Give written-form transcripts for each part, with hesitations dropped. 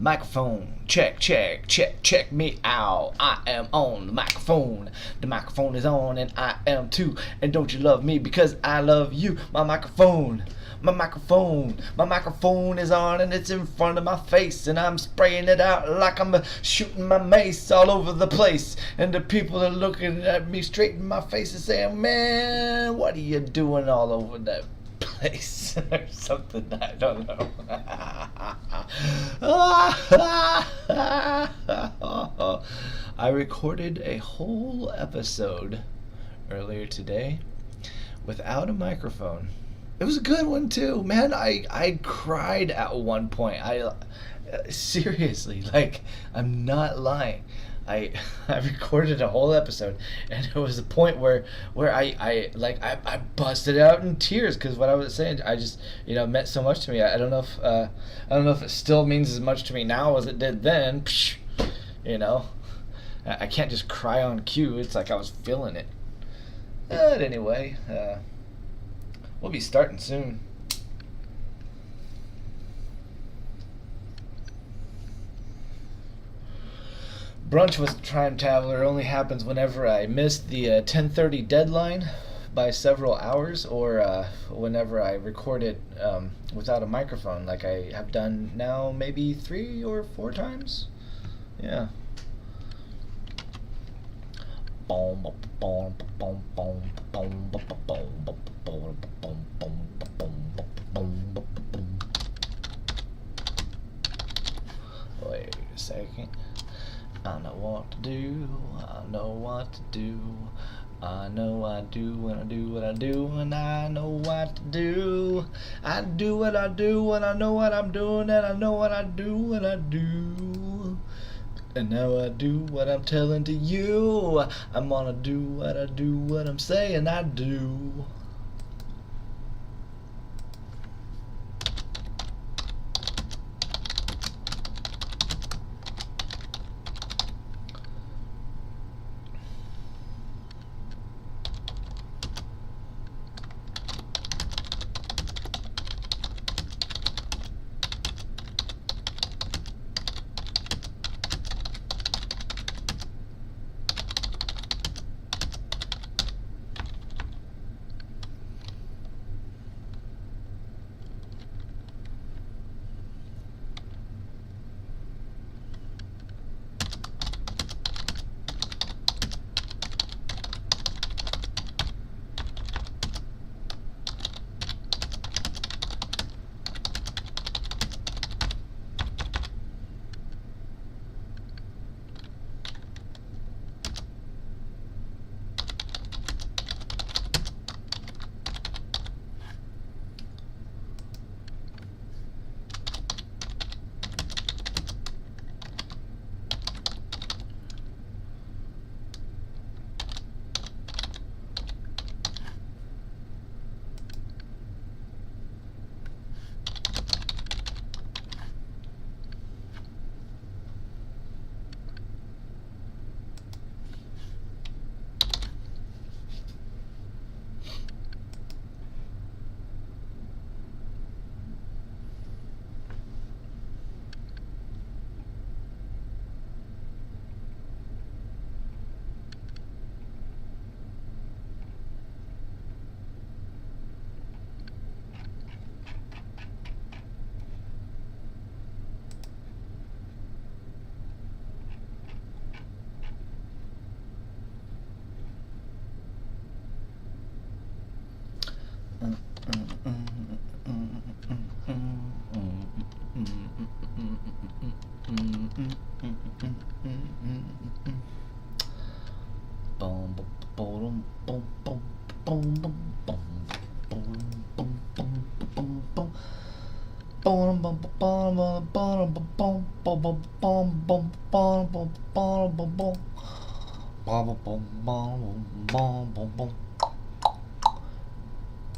Microphone, check, check, check, check me out. I am on the microphone. The microphone is on, and I am too. And don't you love me because I love you? My microphone is on, and it's in front of my face, and I'm spraying it out like I'm shooting my mace all over the place. And the people are looking at me straight in my face and saying, "Man, what are you doing all over that place?" Or something, I don't know. I recorded a whole episode earlier today without a microphone. It was a good one too, man. I cried at one point. I seriously, like, I'm not lying. I recorded a whole episode, and there was a point where I busted out in tears because what I was saying, I just, meant so much to me. I don't know if it still means as much to me now as it did then. I can't just cry on cue. It's like I was feeling it. But anyway, we'll be starting soon. Brunch with Trime Taveler only happens whenever I miss the 10:30 deadline by several hours, or whenever I record it without a microphone, like I have done now maybe 3 or 4 times. Yeah. Wait a second. I know what to do, I know what to do. I know I do when I do what I do, and I know what to do. I do what I do, and I know what I'm doing, and I know what I do when I do. And now I do what I'm telling to you. I'm gonna do what I'm saying I do.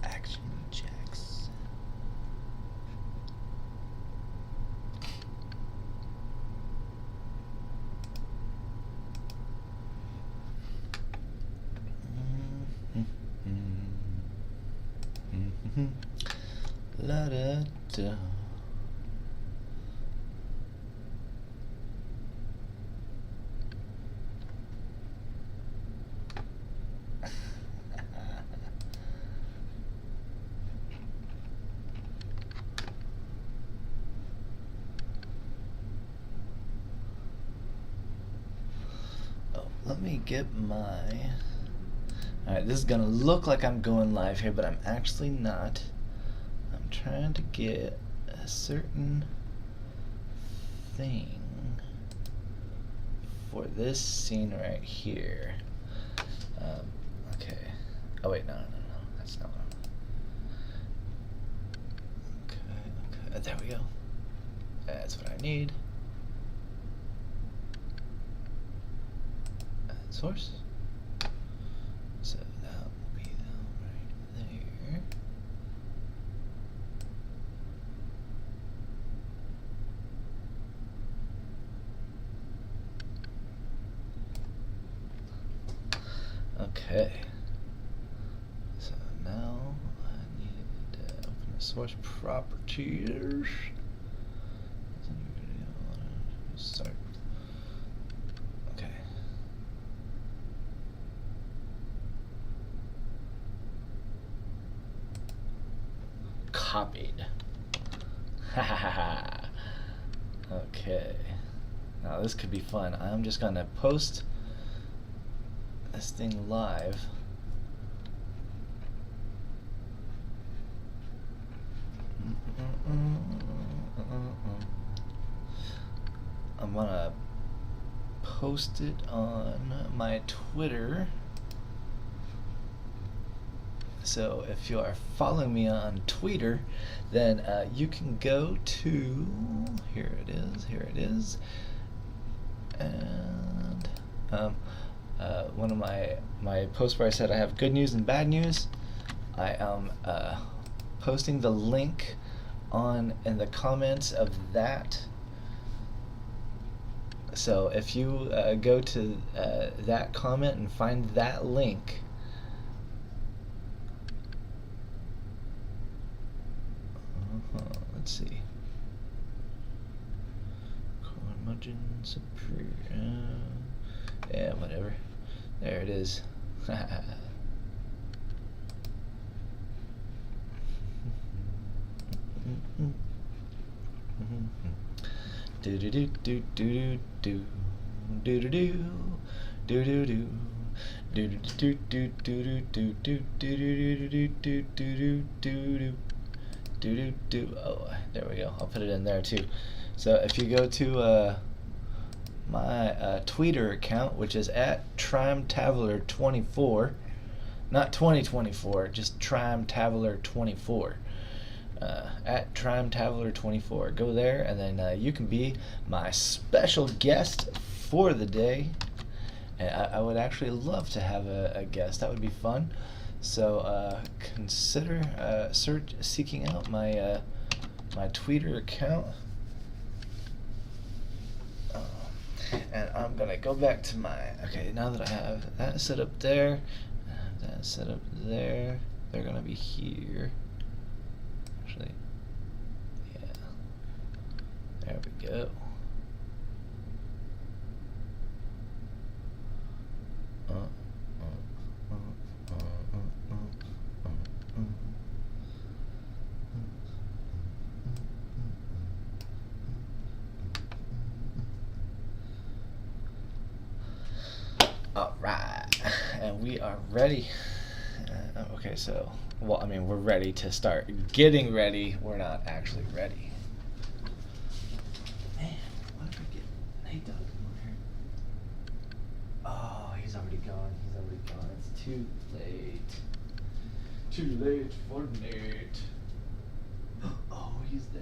Action Jacks. Mm-hmm. La da da. get my... Alright, this is gonna look like I'm going live here, but I'm actually not. I'm trying to get a certain thing for this scene right here. Okay. Oh wait, no. That's not what I'm... Okay. There we go. That's what I need. Source. So that will be right there. Okay. So now I need to open the source properties. Start. Okay. Copied. Okay. Now this could be fun. I'm just gonna post this thing live. I'm gonna post it on my Twitter. So if you are following me on Twitter, then you can go to, here it is, and one of my posts where I said I have good news and bad news, I am posting the link in the comments of that. So if you go to that comment and find that link, let's see. Yeah, whatever. There it is. Do do do do do do do do do do do do. Do do do do do do do do do do do do. Oh, there we go. I'll put it in there too. So if you go to my Twitter account, which is at Trime Taveler 24, not 2024, just Trime Taveler 24. At Trime Taveler 24. Go there, and then you can be my special guest for the day. And I would actually love to have a guest. That would be fun. So consider seeking out my my Twitter account. And I'm gonna go back to my... Okay, now that I have that set up there, that set up there, they're gonna be here. Actually, yeah. There we go. All right, and we are ready. Okay, so, well, I mean, we're ready to start getting ready. We're not actually ready. Man, why did we get Nate Dogg over here? Oh, he's already gone. He's already gone. It's too late. Too late for Nate. Oh, he's there.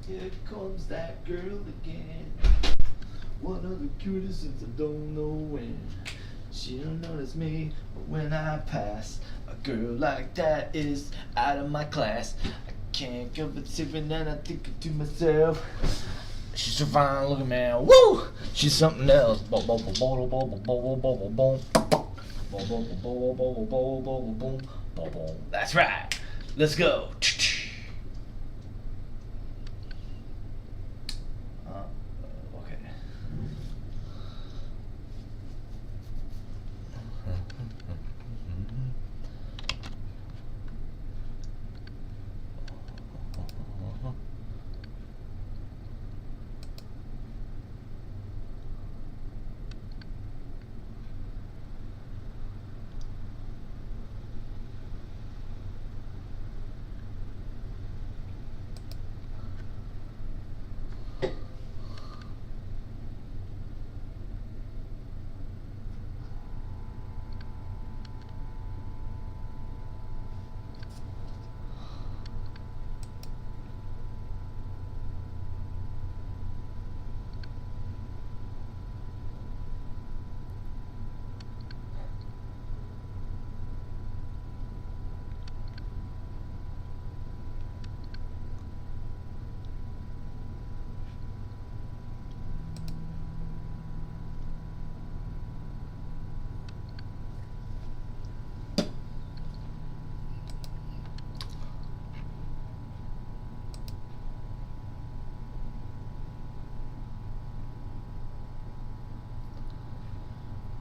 Here comes that girl again. One of the cutest since I don't know when. She don't notice me, but when I pass, a girl like that is out of my class. I can't go but sipping and I think to myself, she's so fine looking, man. Woo! She's something else. That's right. Let's go. Okay.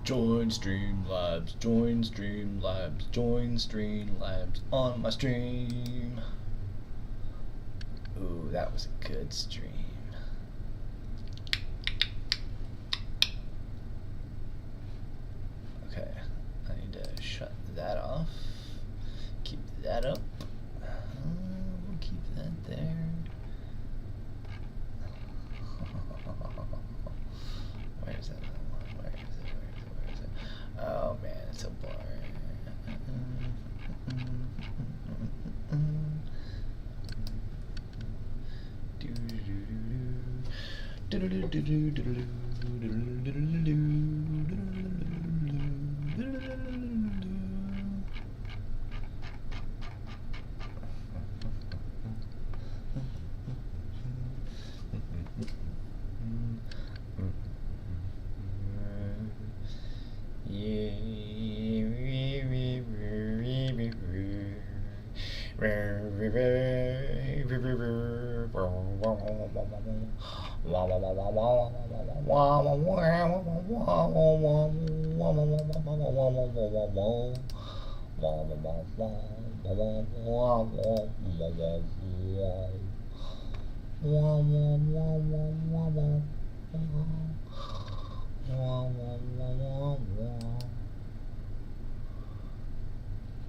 Join Streamlabs, join Streamlabs, join Streamlabs on my stream. Ooh, that was a good stream. Okay, I need to shut that off. Keep that up. We'll keep that there. Where is that? Oh man, it's so boring.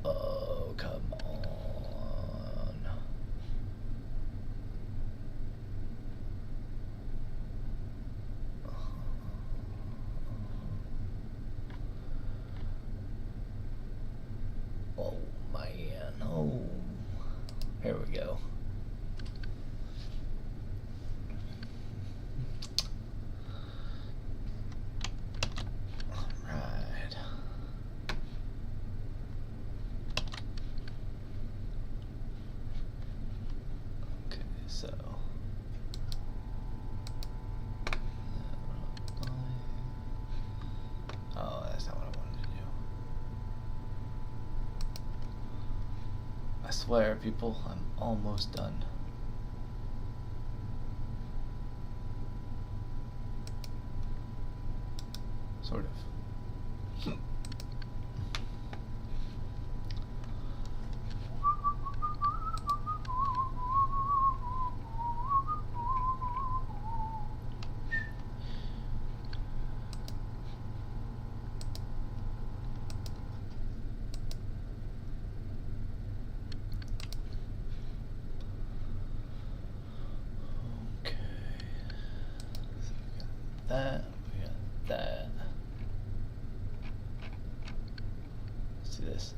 Oh, come on. Oh, man. Oh. Here we go. So oh, that's not what I wanted to do. I swear, people, I'm almost done. Sort of. That, we got that. Let's do this.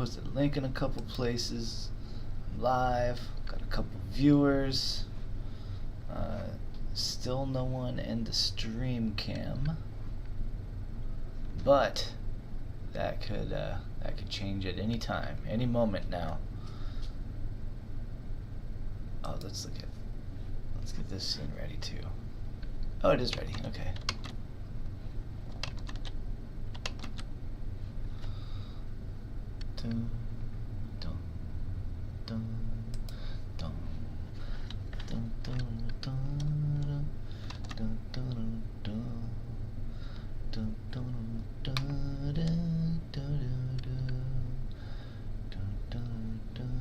posted a link in a couple places. I'm live. Got a couple viewers. Still no one in the stream cam. But that could change at any time, any moment now. Oh, let's get this scene ready too. Oh, it is ready. Okay. Dun, dun, dun, dun, dun, dun, dun, dun, dun, dun, dun, dun, dun, dun, dun, dun, dun, dun,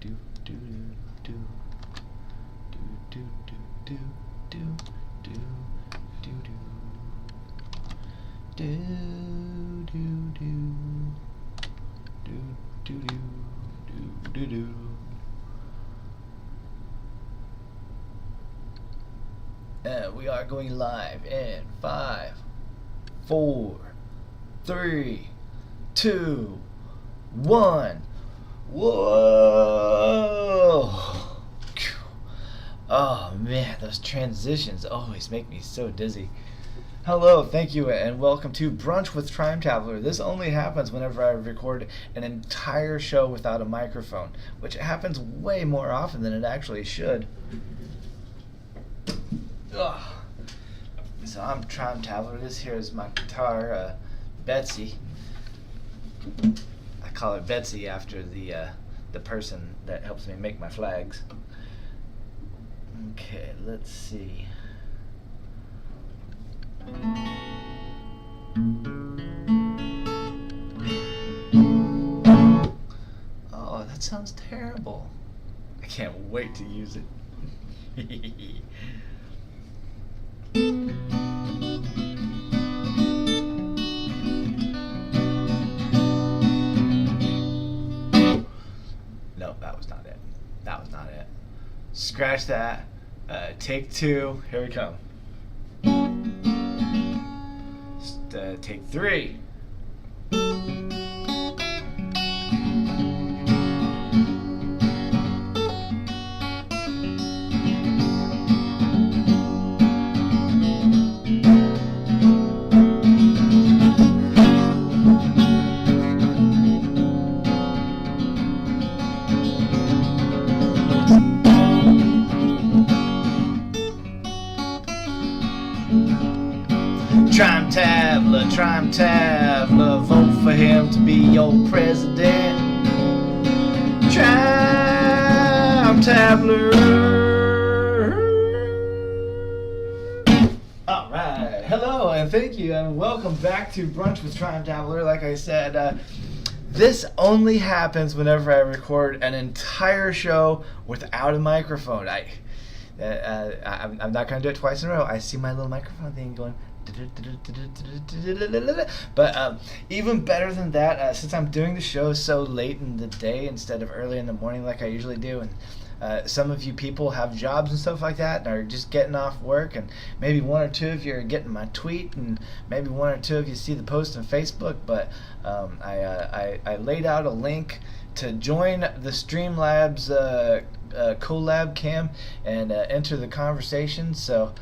do, do, do, do, do, do, do, do, do, do, do, do, do. Do. And we are going live in 5, 4, 3, 2, 1. Whoa! Oh man, those transitions always make me so dizzy. Hello, thank you, and welcome to Brunch with Trime Taveler. This only happens whenever I record an entire show without a microphone, which happens way more often than it actually should. Ugh. So I'm Trime Taveler. This here is my guitar, Betsy. I call her Betsy after the person that helps me make my flags. Okay, let's see. Oh, that sounds terrible. I can't wait to use it. No, that was not it. That was not it. Scratch that. Take 2. Here we come. Take 3. Trime Taveler, vote for him to be your president. Trime Taveler. All right, hello and thank you and welcome back to Brunch with Trime Taveler. Like I said, this only happens whenever I record an entire show without a microphone. I'm not going to do it twice in a row. I see my little microphone thing going. But even better than that, since I'm doing the show so late in the day instead of early in the morning like I usually do, and some of you people have jobs and stuff like that and are just getting off work, and maybe one or two of you are getting my tweet, and maybe one or two of you see the post on Facebook, but I laid out a link to join the Streamlabs collab cam and enter the conversation. So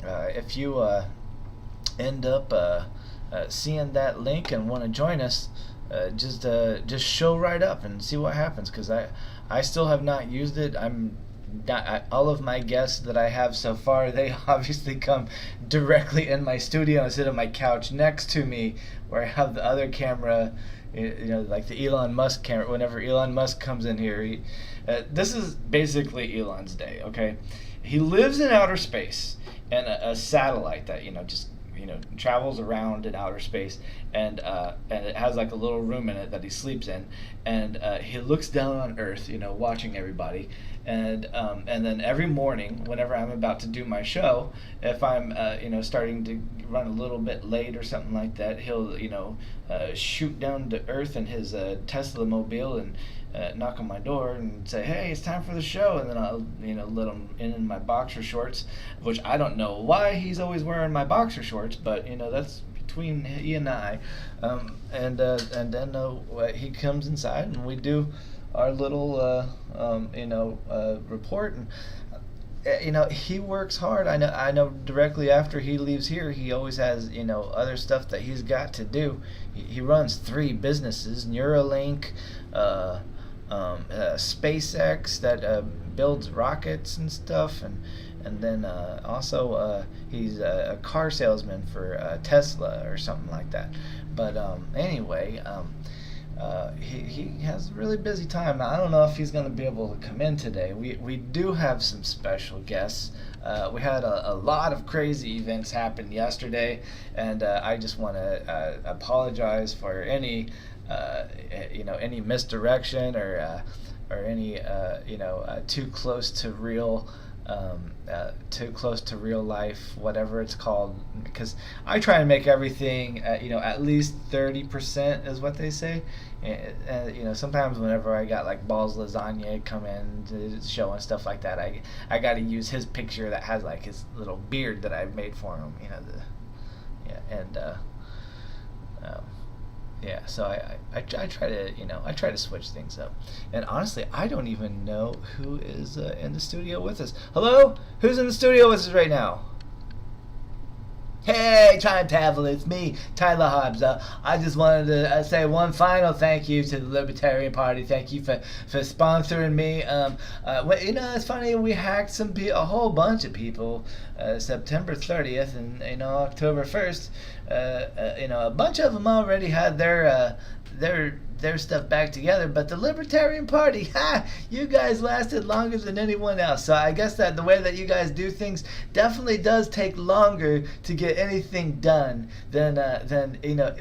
if you end up seeing that link and want to join us, just show right up and see what happens, because I still have not used it. All of my guests that I have so far, they obviously come directly in my studio and sit on my couch next to me, where I have the other camera, like the Elon Musk camera. Whenever Elon Musk comes in here, this is basically Elon's day, okay? He lives in outer space, and a satellite that just travels around in outer space, and it has like a little room in it that he sleeps in, and he looks down on Earth, watching everybody, and then every morning, whenever I'm about to do my show, if I'm starting to run a little bit late or something like that, he'll shoot down to Earth in his Tesla mobile and knock on my door and say, "Hey, it's time for the show," and then I'll let him in my boxer shorts, which I don't know why he's always wearing my boxer shorts, but that's between he and I, and then he comes inside and we do our little report. And he works hard. I know directly after he leaves here, he always has other stuff that he's got to do. He runs 3 businesses: Neuralink, SpaceX that builds rockets and stuff, and then also he's a car salesman for Tesla or something like that. But anyway, he has a really busy time. Now, I don't know if he's going to be able to come in today. We do have some special guests. We had a lot of crazy events happen yesterday, and I just want to apologize for any any misdirection or any too close to real life, whatever it's called, because I try to make everything at least 30% is what they say. Sometimes whenever I got like Balls Lasagna come in to the show and stuff like that, I got to use his picture that has like his little beard that I've made for him. So I try to switch things up. And honestly, I don't even know who is in the studio with us. Hello? Who's in the studio with us right now? Hey, Trime Taveler, it's me, Tyler Hobbs. I just wanted to say one final thank you to the Libertarian Party. Thank you for sponsoring me. It's funny, we hacked a whole bunch of people September 30th and October 1st. A bunch of them already had their stuff back together, but the Libertarian Party, you guys lasted longer than anyone else. So I guess that the way that you guys do things definitely does take longer to get anything done than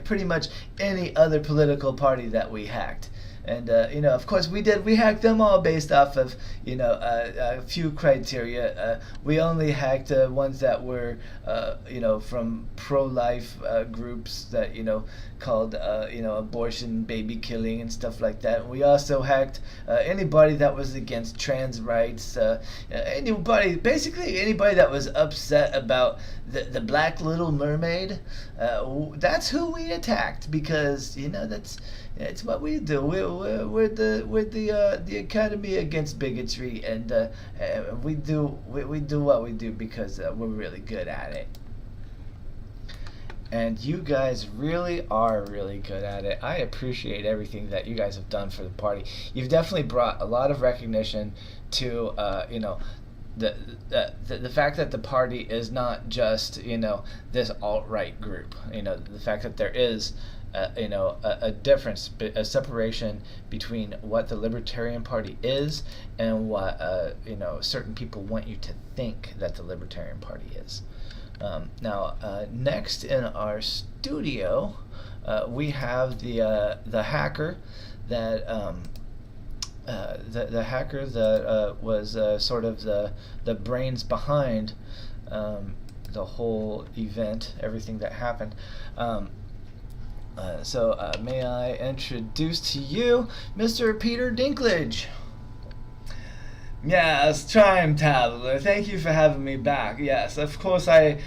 pretty much any other political party that we hacked. And of course, we hacked them all based off of a few criteria. We only hacked ones that were from pro-life groups that called abortion, baby killing, and stuff like that. We also hacked anybody that was against trans rights. Basically anybody that was upset about the Black Little Mermaid. That's who we attacked, because it's what we do. We're the Academy Against Bigotry, and we do what we do because we're really good at it. And you guys really are really good at it. I appreciate everything that you guys have done for the party. You've definitely brought a lot of recognition to the fact that the party is not just this alt-right group. The fact that there is a difference, a separation between what the Libertarian Party is and what certain people want you to think that the Libertarian Party is. Now, next in our studio, we have the hacker that the hacker that was sort of the brains behind the whole event, everything that happened. So may I introduce to you Mr. Peter Dinklage. Yes, Trime Taveler. Thank you for having me back. Yes, of course I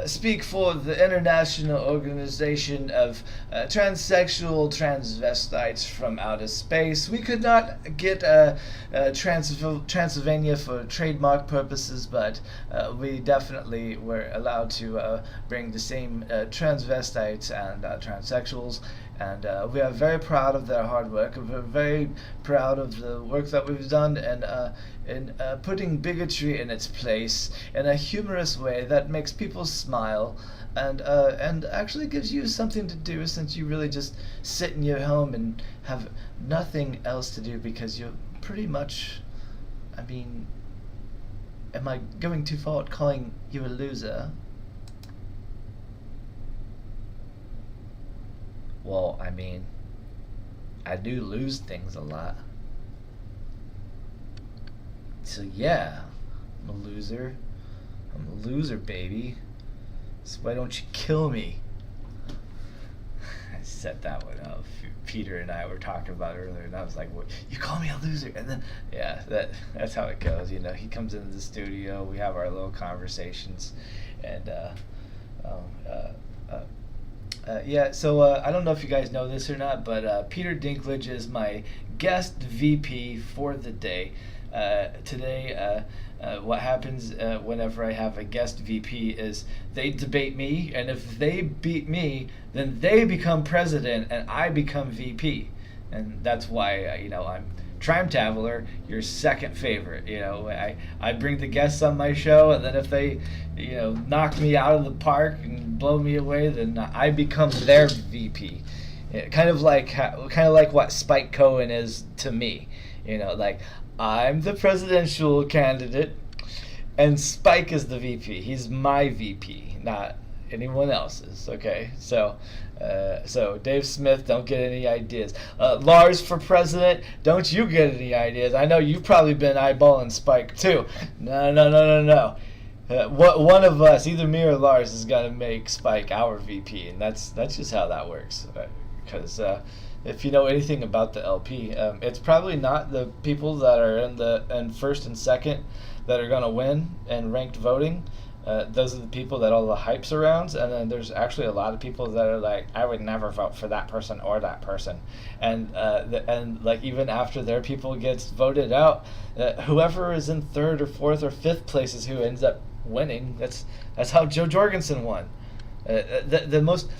speak for the International Organization of Transsexual Transvestites from Outer Space. We could not get Transylvania for trademark purposes, but we definitely were allowed to bring the same transvestites and transsexuals. And we are very proud of their hard work. We're very proud of the work that we've done in putting bigotry in its place in a humorous way that makes people smile and actually gives you something to do, since you really just sit in your home and have nothing else to do because you're pretty much, am I going too far at calling you a loser? Well, I do lose things a lot. So yeah, I'm a loser. I'm a loser, baby. So why don't you kill me? I set that one up. Peter and I were talking about it earlier, and I was like, "What? You call me a loser?" And then, yeah, that's how it goes. He comes into the studio. We have our little conversations, and Oh, yeah, so I don't know if you guys know this or not, but Peter Dinklage is my guest VP for the day. Today, what happens whenever I have a guest VP is they debate me, and if they beat me, then they become president and I become VP. And that's why, I'm Trime Taveler, your second favorite. I bring the guests on my show, and then if they, knock me out of the park and blow me away, then I become their VP. Kind of like what Spike Cohen is to me. Like I'm the presidential candidate, and Spike is the VP. He's my VP, not anyone else's. Okay, so Dave Smith, don't get any ideas. Lars for president, don't you get any ideas? I know you've probably been eyeballing Spike too. No. One of us, either me or Lars, is gonna make Spike our VP, and that's just how that works. Because if you know anything about the LP, it's probably not the people that are in first and second that are gonna win in ranked voting. Those are the people that all the hype surrounds, and then there's actually a lot of people that are like, I would never vote for that person or that person, and like even after their people gets voted out, whoever is in third or fourth or fifth place is who ends up winning. That's how Joe Jorgensen won. The most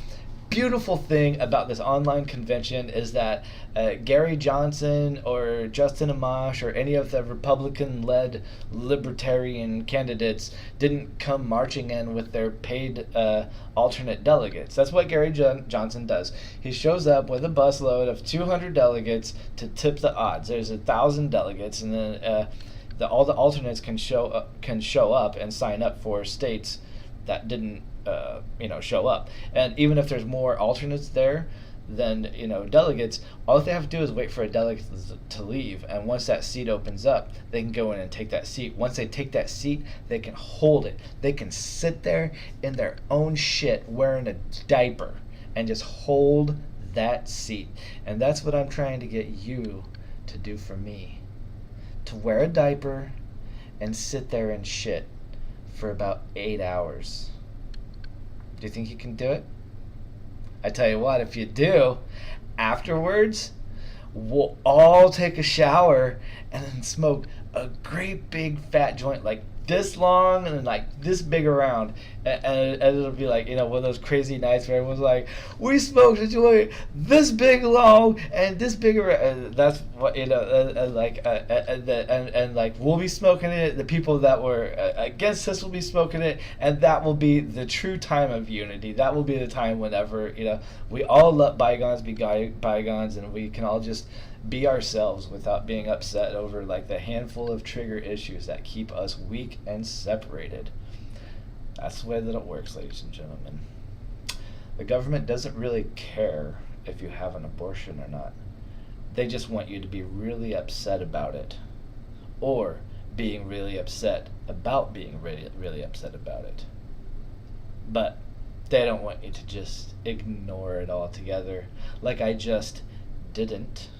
beautiful thing about this online convention is that Gary Johnson or Justin Amash or any of the Republican-led libertarian candidates didn't come marching in with their paid alternate delegates. That's what Gary Johnson does. He shows up with a busload of 200 delegates to tip the odds. There's 1,000 delegates, and then all the alternates can show up and sign up for states that didn't show up. And even if there's more alternates there than delegates, all they have to do is wait for a delegate to leave, and once that seat opens up, they can go in and take that seat. Once they take that seat, they can hold it. They can sit there in their own shit wearing a diaper and just hold that seat. And that's what I'm trying to get you to do for me, to wear a diaper and sit there and shit for about 8 hours. Do you think you can do it? I tell you what, if you do, afterwards, we'll all take a shower and then smoke a great big fat joint like this long and then like this big around, and it'll be like one of those crazy nights where everyone's like, we smoked a joint this big long and this big around. That's what and like we'll be smoking it. The people that were against us will be smoking it, and that will be the true time of unity. That will be the time whenever we all let bygones be bygones, and we can all just be ourselves without being upset over like the handful of trigger issues that keep us weak and separated. That's the way that it works, ladies and gentlemen. The government doesn't really care if you have an abortion or not. They just want you to be really upset about it, or being really upset about being really, really upset about it. But they don't want you to just ignore it altogether, like I just didn't.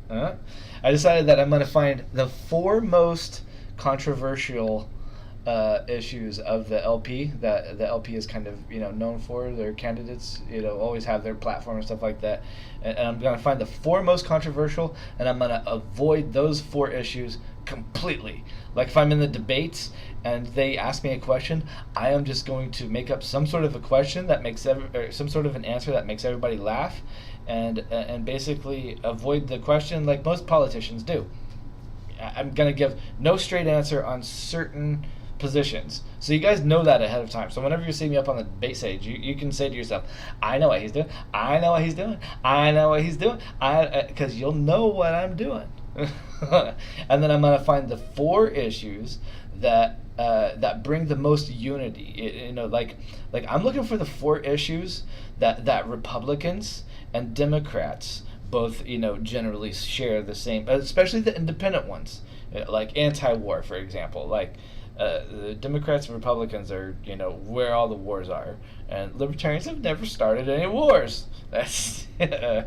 I decided that I'm going to find the 4 most controversial issues of the LP that the LP is kind of known for. Their candidates always have their platform and stuff like that, and I'm going to find the 4 most controversial, and I'm going to avoid those 4 issues completely. Like if I'm in the debates and they ask me a question, I am just going to make up some sort of a question that makes some sort of an answer that makes everybody laugh, and basically avoid the question like most politicians do. I'm going to give no straight answer on certain positions. So you guys know that ahead of time. So whenever you see me up on the debate stage, you can say to yourself, I know what he's doing. I know what he's doing. I know what he's doing. Because you'll know what I'm doing. And then I'm going to find the 4 issues that bring the most unity. Like I'm looking for the 4 issues that Republicans and Democrats both generally share the same, especially the independent ones, like anti-war, for example. Like the Democrats and Republicans are where all the wars are, and libertarians have never started any wars. That's I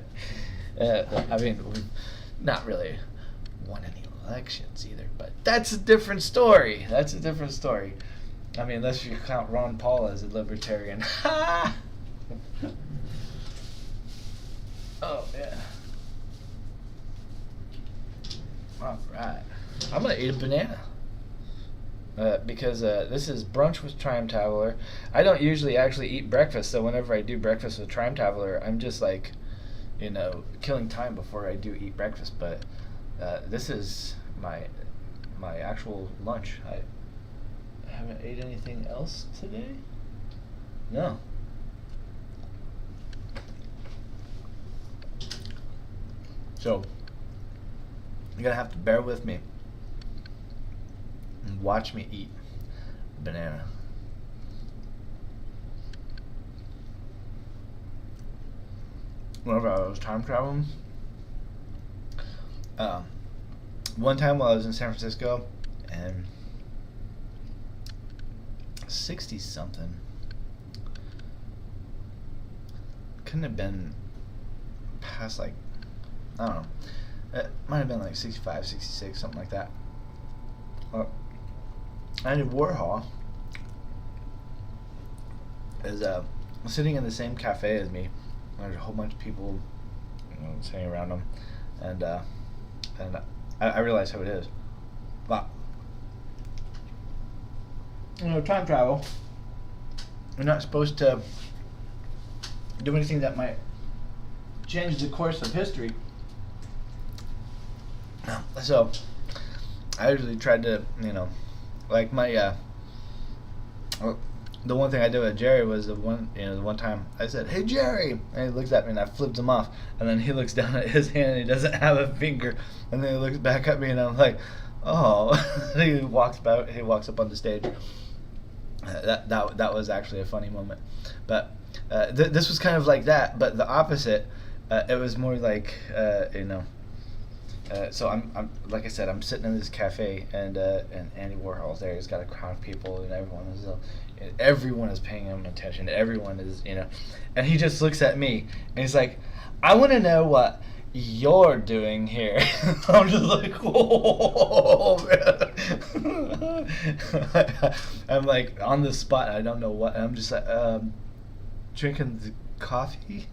mean, we've not really won any elections either, but that's a different story. I mean, unless you count Ron Paul as a libertarian. Oh, yeah. All right. I'm going to eat a banana. Because this is Brunch with Trime Taveler. I don't usually actually eat breakfast, so whenever I do breakfast with Trime Taveler, I'm just like, killing time before I do eat breakfast. But this is my actual lunch. I haven't ate anything else today. No. So you're gonna have to bear with me and watch me eat a banana. Whenever I was time traveling, one time while I was in San Francisco, and 60 something, couldn't have been past, like, I don't know, it might have been like 65, 66, something like that. Andy Warhol is sitting in the same cafe as me. There's a whole bunch of people, sitting around him, and I realized who it is. But time travel, you're not supposed to do anything that might change the course of history. So I usually tried to, like my the one thing I did with Jerry was the one time I said, "Hey Jerry," and he looks at me and I flipped him off, and then he looks down at his hand and he doesn't have a finger, and then he looks back at me and I'm like, "Oh," and he walks up on the stage. That was actually a funny moment, but this was kind of like that, but the opposite. It was more like so I'm like I said, I'm sitting in this cafe, and Andy Warhol's there. He's got a crowd of people, and everyone is paying him attention. Everyone is, and he just looks at me, and he's like, "I want to know what you're doing here." I'm just like, "Whoa, man." I'm like on the spot. I don't know what. And I'm just like, drinking the coffee.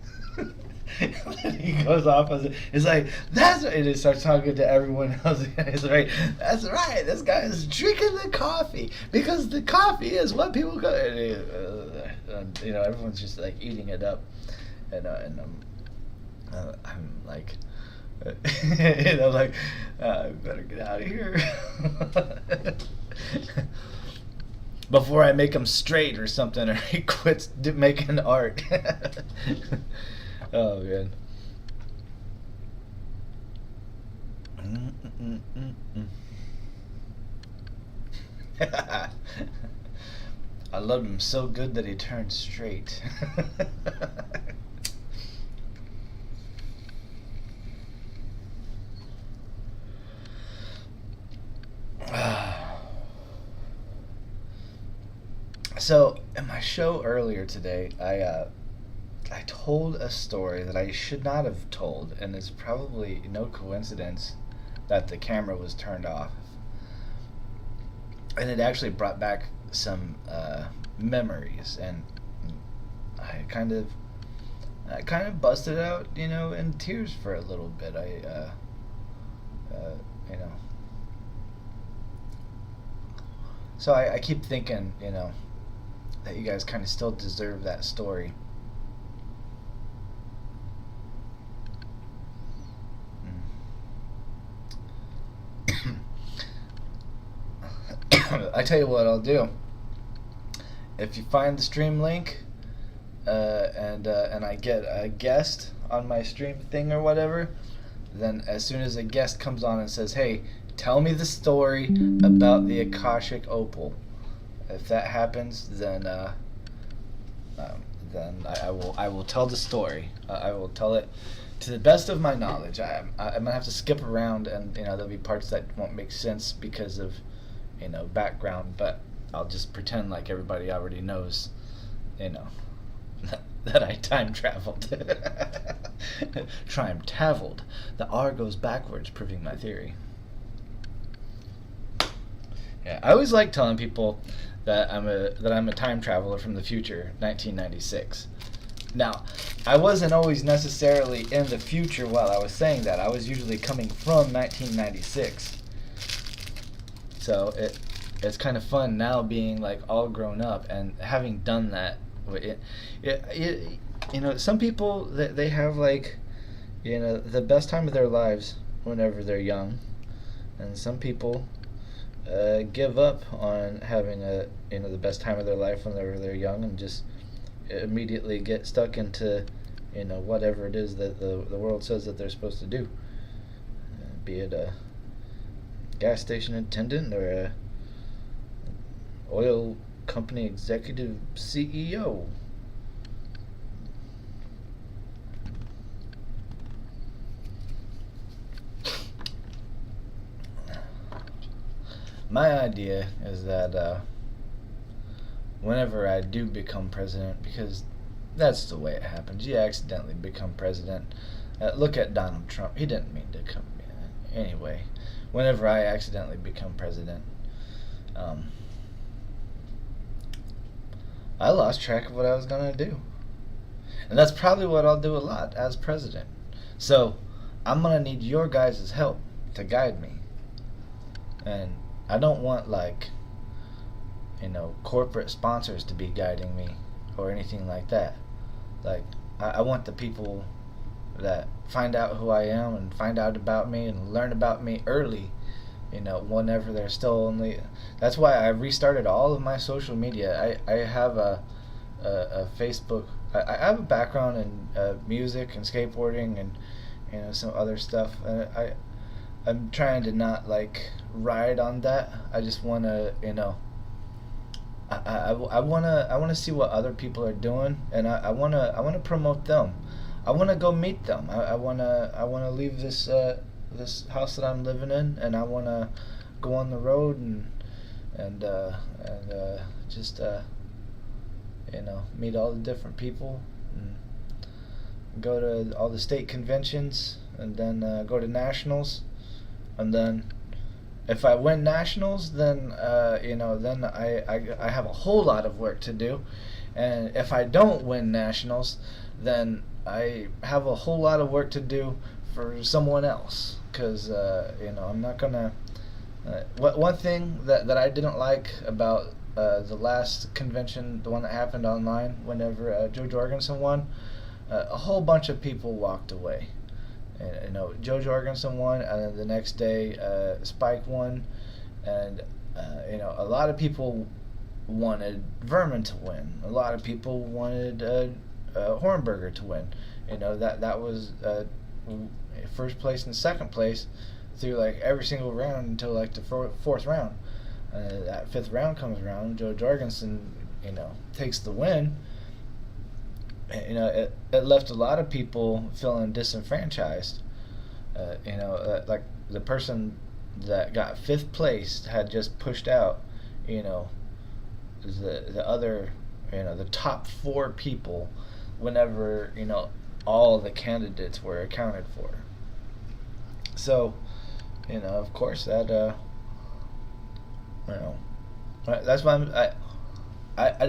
And then he goes off. It's like, "That's right." And he starts talking to everyone else. He's like, "That's right. This guy is drinking the coffee because the coffee is what people go." And everyone's just like eating it up, and I'm like, I better get out of here before I make him straight or something, or he quits making art. Oh man. I loved him so good that he turned straight. So in my show earlier today, I told a story that I should not have told, and it's probably no coincidence that the camera was turned off. And it actually brought back some memories, and I kind of busted out, in tears for a little bit. So I keep thinking, that you guys kind of still deserve that story. I tell you what I'll do. If you find the stream link, and I get a guest on my stream thing or whatever, then as soon as a guest comes on and says, "Hey, tell me the story about the Akashic Opal," if that happens, then I will tell the story. I will tell it to the best of my knowledge. I'm gonna have to skip around, and there'll be parts that won't make sense because of background, but I'll just pretend like everybody already knows, that I time traveled. Trime Taveled. The R goes backwards, proving my theory. Yeah, I always like telling people I'm a time traveler from the future, 1996. Now, I wasn't always necessarily in the future while I was saying that. I was usually coming from 1996. So it's kind of fun now being like all grown up and having done that. Some people they have like, the best time of their lives whenever they're young, and some people give up on having the best time of their life whenever they're young and just immediately get stuck into whatever it is that the world says that they're supposed to do, be it a gas station attendant or a oil company executive CEO. My idea is that whenever I do become president, because that's the way it happens, you accidentally become president. Look at Donald Trump. He didn't mean to come. Anyway, whenever I accidentally become president, I lost track of what I was going to do. And that's probably what I'll do a lot as president. So I'm going to need your guys' help to guide me. And I don't want corporate sponsors to be guiding me or anything like that. Like, I want the people that find out who I am and find out about me and learn about me early, whenever they're still only. That's why I restarted all of my social media. I have a Facebook. I have a background in music and skateboarding and some other stuff. I'm trying to not ride on that. I just want to I want to see what other people are doing, and I want to promote them. I want to go meet them. I want to leave this house that I'm living in, and I want to go on the road and just meet all the different people and go to all the state conventions, and then go to nationals, and then if I win nationals, then then I have a whole lot of work to do, and if I don't win nationals, then I have a whole lot of work to do for someone else, because I'm not gonna. One thing that I didn't like about the last convention, the one that happened online, whenever Joe Jorgensen won, a whole bunch of people walked away. And, Joe Jorgensen won, and then the next day Spike won, and a lot of people wanted Vermin to win. A lot of people wanted Hornberger to win. That was first place and second place through every single round until the fourth round. That fifth round comes around, Joe Jorgensen takes the win. It left a lot of people feeling disenfranchised. Like the person that got fifth place had just pushed out, the other, the top four people, whenever all the candidates were accounted for. So, of course that that's why I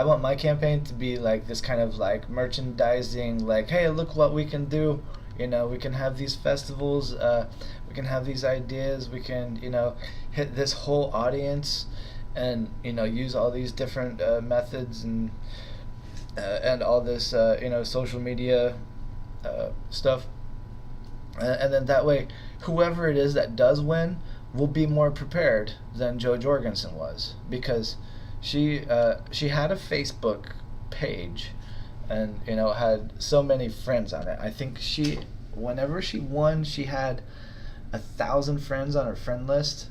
want my campaign to be this kind of merchandising, hey, look what we can do. We can have these festivals, we can have these ideas, we can hit this whole audience, and use all these different methods and all this social media stuff, and then that way whoever it is that does win will be more prepared than Joe Jorgensen was, because she had a Facebook page, and had so many friends on it. I think whenever she won, she had 1,000 friends on her friend list,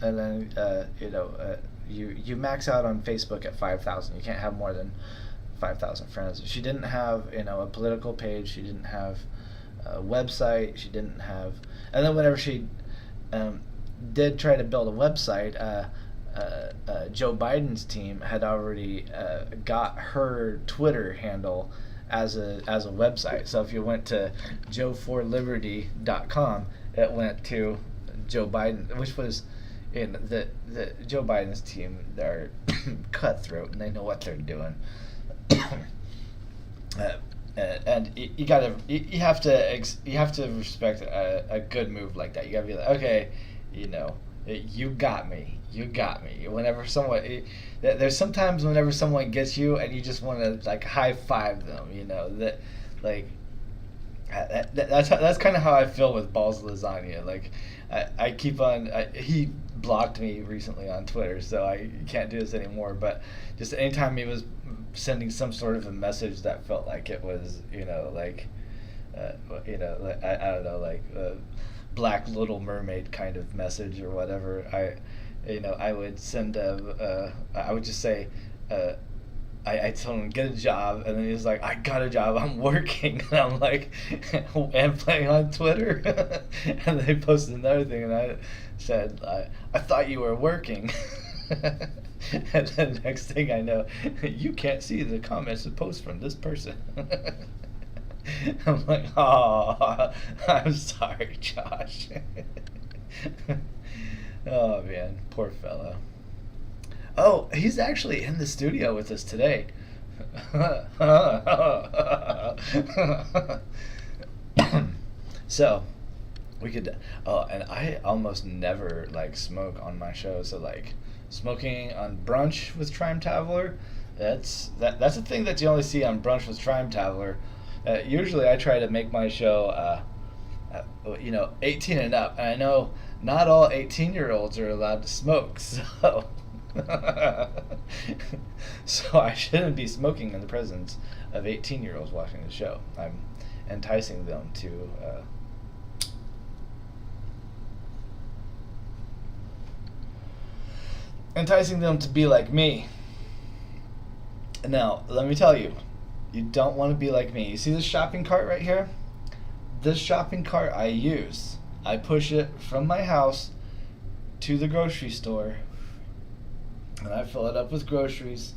and then you max out on Facebook at 5,000. You can't have more than 5,000 friends. She didn't have a political page. She didn't have a website. She didn't have, and then whenever she did try to build a website, Joe Biden's team had already got her Twitter handle as a website. So if you went to joeforliberty.com, it went to Joe Biden, which was, and the Joe Biden's team, they're cutthroat and they know what they're doing. uh, and you have to respect a good move like that. You gotta be like, okay, you got me. You got me. Whenever there's sometimes whenever someone gets you and you just want to like high five them. That like that's kind of how I feel with Balls Lasagna. Like I keep on. He blocked me recently on Twitter, so I can't do this anymore. But just anytime he was sending some sort of a message that felt like it was, like I don't know, like Black Little Mermaid kind of message or whatever. I would send I would just say, I told him get a job, and then he was like, I got a job, I'm working, and I'm like, and playing on Twitter, and then he posted another thing, and I said, I thought you were working. And then next thing I know, you can't see the comments and posts from this person. I'm like, oh, I'm sorry, Josh. Oh, man, poor fellow. Oh, he's actually in the studio with us today. So, we could. Oh, and I almost never like smoke on my show. So like, smoking on Brunch with Trime Taveler, that's a thing that you only see on Brunch with Trime Taveler. Usually, I try to make my show, 18 and up. And I know not all 18-year-olds are allowed to smoke, so. So I shouldn't be smoking in the presence of 18-year-olds watching the show. I'm enticing them to be like me. Now, let me tell you, you don't want to be like me. You see this shopping cart right here? This shopping cart I use. I push it from my house to the grocery store, and I fill it up with groceries,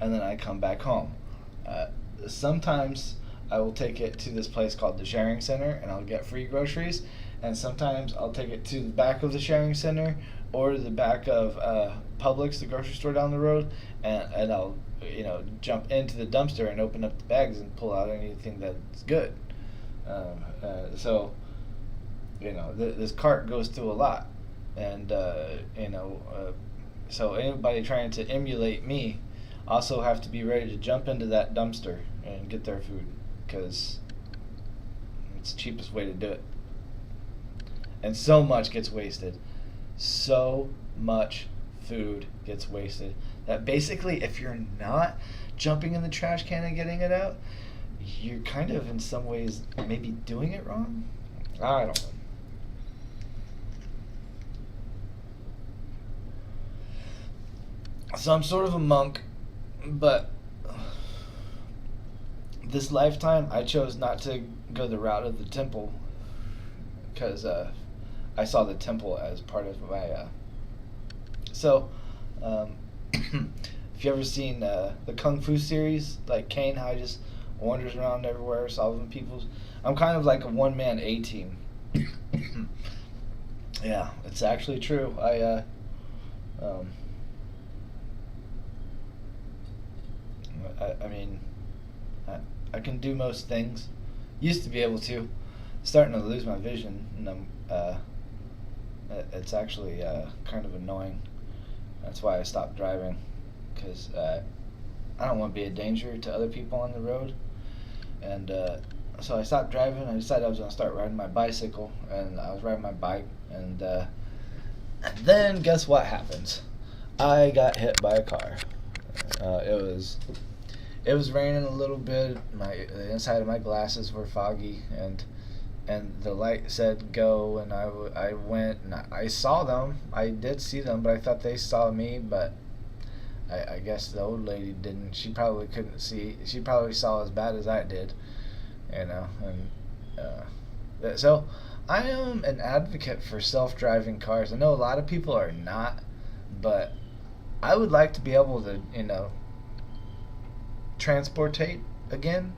and then I come back home. Sometimes I will take it to this place called the Sharing Center, and I'll get free groceries, and sometimes I'll take it to the back of the Sharing Center or the back of Publix, the grocery store down the road, and I'll jump into the dumpster and open up the bags and pull out anything that's good. So this cart goes through a lot, and so anybody trying to emulate me also have to be ready to jump into that dumpster and get their food, because it's the cheapest way to do it. And so much gets wasted. So much food gets wasted that basically if you're not jumping in the trash can and getting it out, you're kind of in some ways maybe doing it wrong. I don't know. So I'm sort of a monk, but this lifetime I chose not to go the route of the temple, because I saw the temple as part of my if you ever seen the Kung Fu series, like Kane, how he just wanders around everywhere solving people's, I'm kind of like a one-man A-team. Yeah, it's actually true. I mean, I can do most things. Used to be able to. Starting to lose my vision, and it's actually kind of annoying. That's why I stopped driving, because I don't want to be a danger to other people on the road. And so I stopped driving. I decided I was going to start riding my bicycle, and I was riding my bike, and then guess what happens? I got hit by a car. It was raining a little bit. The inside of my glasses were foggy, and the light said go, and I went, and I saw them. I did see them, but I thought they saw me, but I guess the old lady didn't. She probably couldn't see. She probably saw as bad as I did, and so I am an advocate for self-driving cars. I know a lot of people are not, but I would like to be able to, transportate again.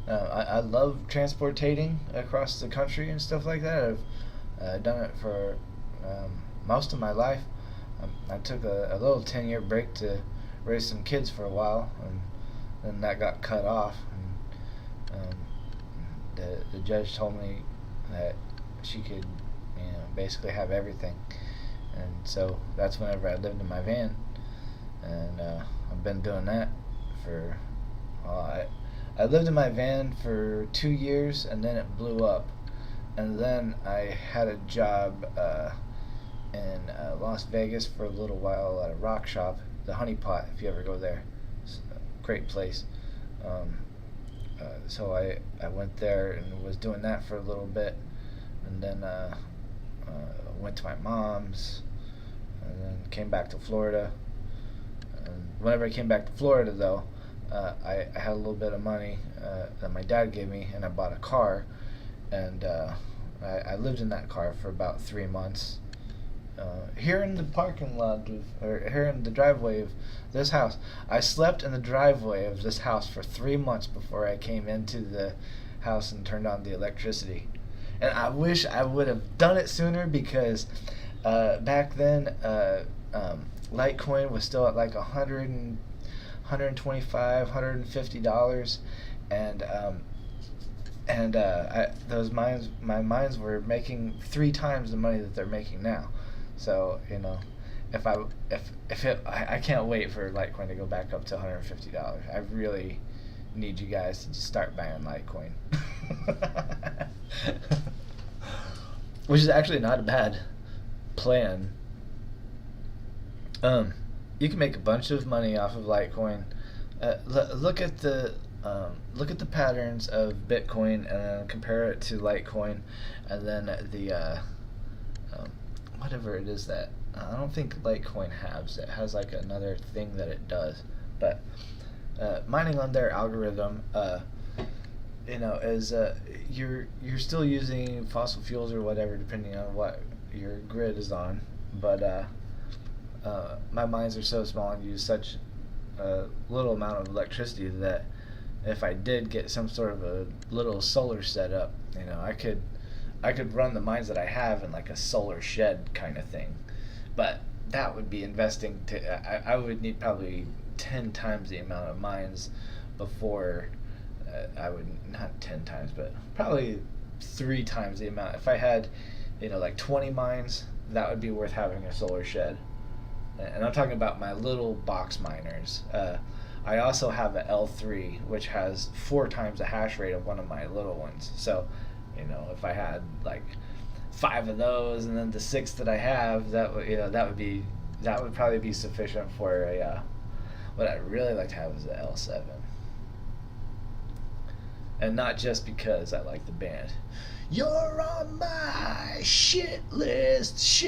I love transportating across the country and stuff like that. I've done it for most of my life. I took a little 10-year break to raise some kids for a while, and then that got cut off. And the judge told me that she could, basically have everything. And so that's whenever I lived in my van, and I've been doing that for. I lived in my van for 2 years, and then it blew up, and then I had a job in Las Vegas for a little while at a rock shop, the Honey Pot. If you ever go there, it's a great place. So I went there and was doing that for a little bit, and then went to my mom's, and then came back to Florida. And whenever I came back to Florida, though, I had a little bit of money that my dad gave me, and I bought a car, and I lived in that car for about 3 months. Here in the parking lot, or here in the driveway of this house, I slept in the driveway of this house for 3 months before I came into the house and turned on the electricity. And I wish I would have done it sooner, because back then Litecoin was still at like $125, $150, and my mines were making 3 times the money that they're making now. So I can't wait for Litecoin to go back up to $150. I really need you guys to just start buying Litecoin. Which is actually not a bad plan. You can make a bunch of money off of Litecoin. Look at the patterns of Bitcoin, and then compare it to Litecoin, and then the whatever it is that I don't think Litecoin has. It has like another thing that it does, but mining on their algorithm, is you're still using fossil fuels or whatever, depending on what your grid is on, but my mines are so small and use such a little amount of electricity that if I did get some sort of a little solar setup, I could run the mines that I have in like a solar shed kind of thing. But that would be investing I would need probably 10 times the amount of mines before I would, not 10 times, but probably 3 times the amount. If I had, like 20 mines, that would be worth having a solar shed. And I'm talking about my little box miners. I also have an L3, which has 4 times the hash rate of one of my little ones. So, if I had like 5 of those, and then the 6 that I have, that would probably be sufficient for a. What I'd really like to have is an L7, and not just because I like the band. You're on my shit list,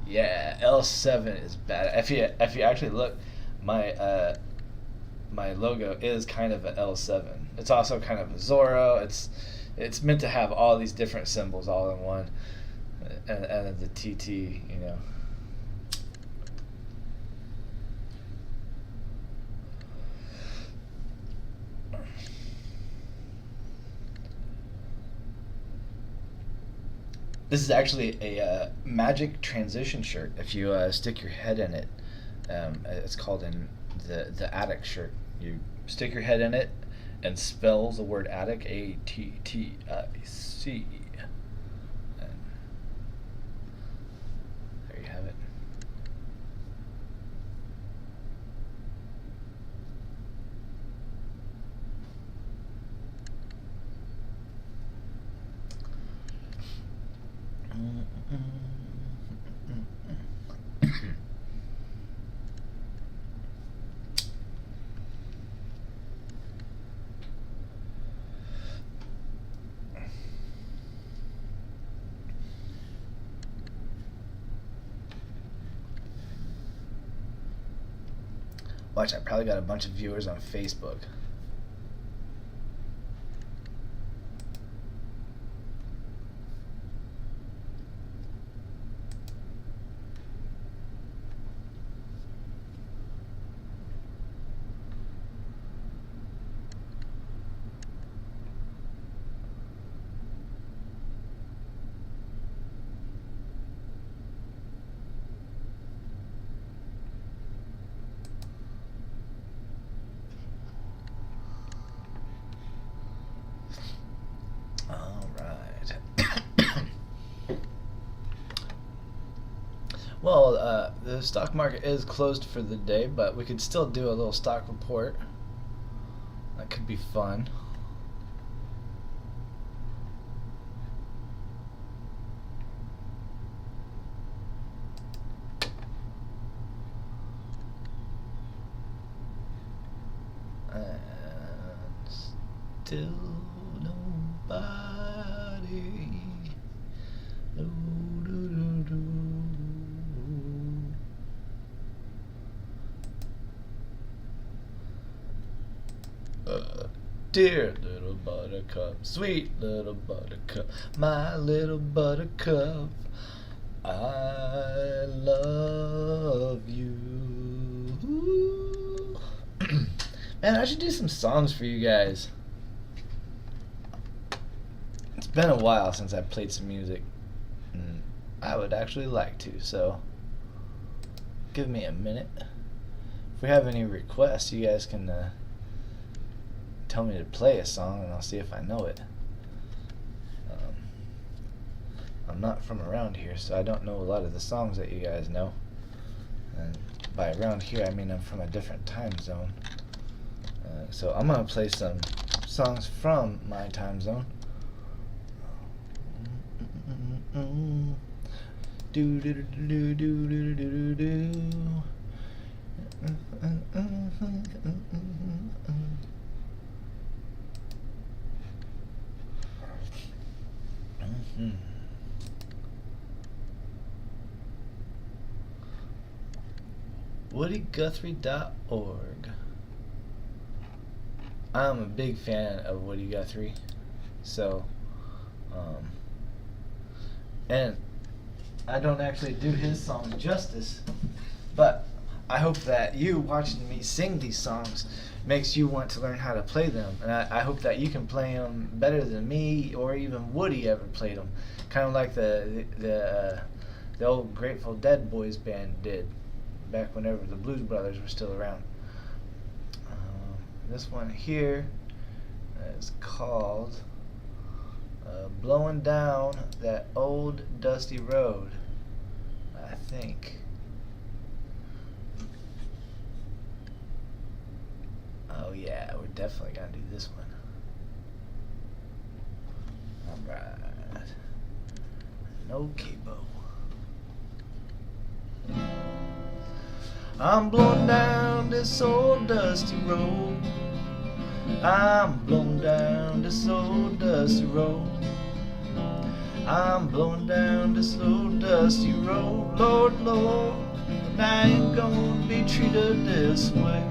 Yeah, L7 is bad. If you actually look, my logo is kind of an L7. It's also kind of a Zorro. It's meant to have all these different symbols all in one, and the TT, This is actually a magic transition shirt. If you stick your head in it, it's called in the attic shirt. You stick your head in it and spell the word attic, ATTIC. And there you have it. Watch, I probably got a bunch of viewers on Facebook. Well, the stock market is closed for the day, but we could still do a little stock report. That could be fun. And still nobody. Dear little buttercup, sweet little buttercup, my little buttercup, I love you. Man, I should do some songs for you guys. It's been a while since I played some music. And I would actually like to, so give me a minute. If we have any requests, you guys can tell me to play a song and I'll see if I know it. I'm not from around here, so I don't know a lot of the songs that you guys know. And by around here, I mean I'm from a different time zone. So I'm going to play some songs from my time zone. Do do do do do do do do. WoodyGuthrie.org. I'm a big fan of Woody Guthrie, so and I don't actually do his songs justice, but I hope that you watching me sing these songs makes you want to learn how to play them, and I hope that you can play them better than me or even Woody ever played them, kind of like the old Grateful Dead boys band did back whenever the Blues Brothers were still around. This one here is called Blowing Down That Old Dusty Road, I think. Oh yeah, we're definitely gonna do this one. Alright. No capo. I'm blowing down this old dusty road. I'm blowing down this old dusty road. I'm blowing down this old dusty road. Lord, Lord, and I ain't gonna be treated this way.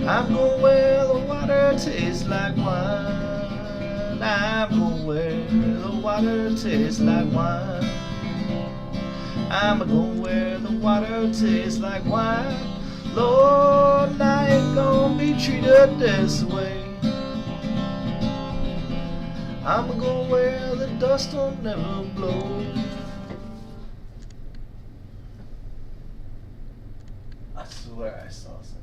I'm going where the water tastes like wine. I'm going where the water tastes like wine. I'm going where the water tastes like wine. Lord, I ain't gonna be treated this way. I'm going where the dust will never blow. I swear I saw someone.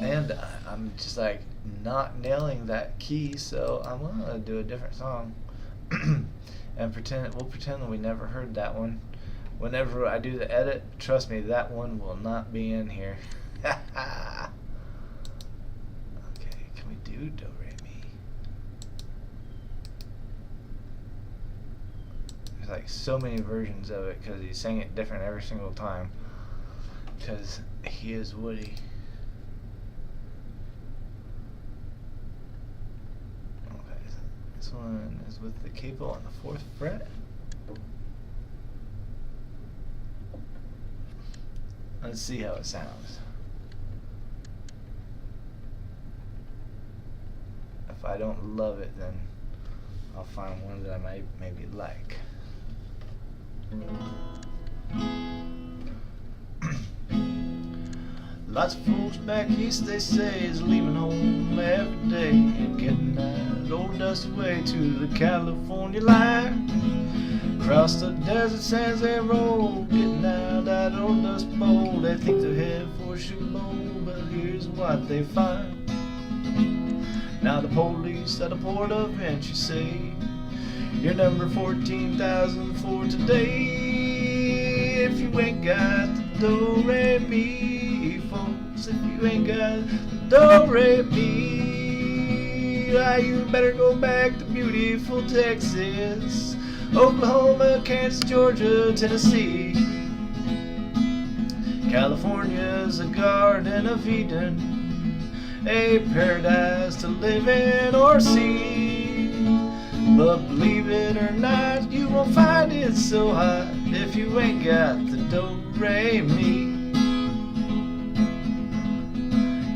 And I'm just like not nailing that key, so I'm gonna do a different song and we'll pretend that we never heard that one. Whenever I do the edit, trust me, that one will not be in here. Okay, can we do Do Re Mi? There's like so many versions of it because he sang it different every single time because he is Woody. This one is with the capo on the 4th fret. Let's see how it sounds. If I don't love it, then I'll find one that I might maybe like. Lots of folks back east, they say, is leaving home every day and getting that old dusty way to the California line. Across the desert sands they roll, getting out that old dust bowl. They think they're headed for a sugar bowl, but here's what they find. Now the police at the port of entry say you're number 14,000 for today. If you ain't got the do-re-mi, folks, if you ain't got the do-re-mi, why you better go back to beautiful Texas, Oklahoma, Kansas, Georgia, Tennessee. California's a garden of Eden, a paradise to live in or see. But believe it or not, you won't find it so hot if you ain't got the do-re-mi.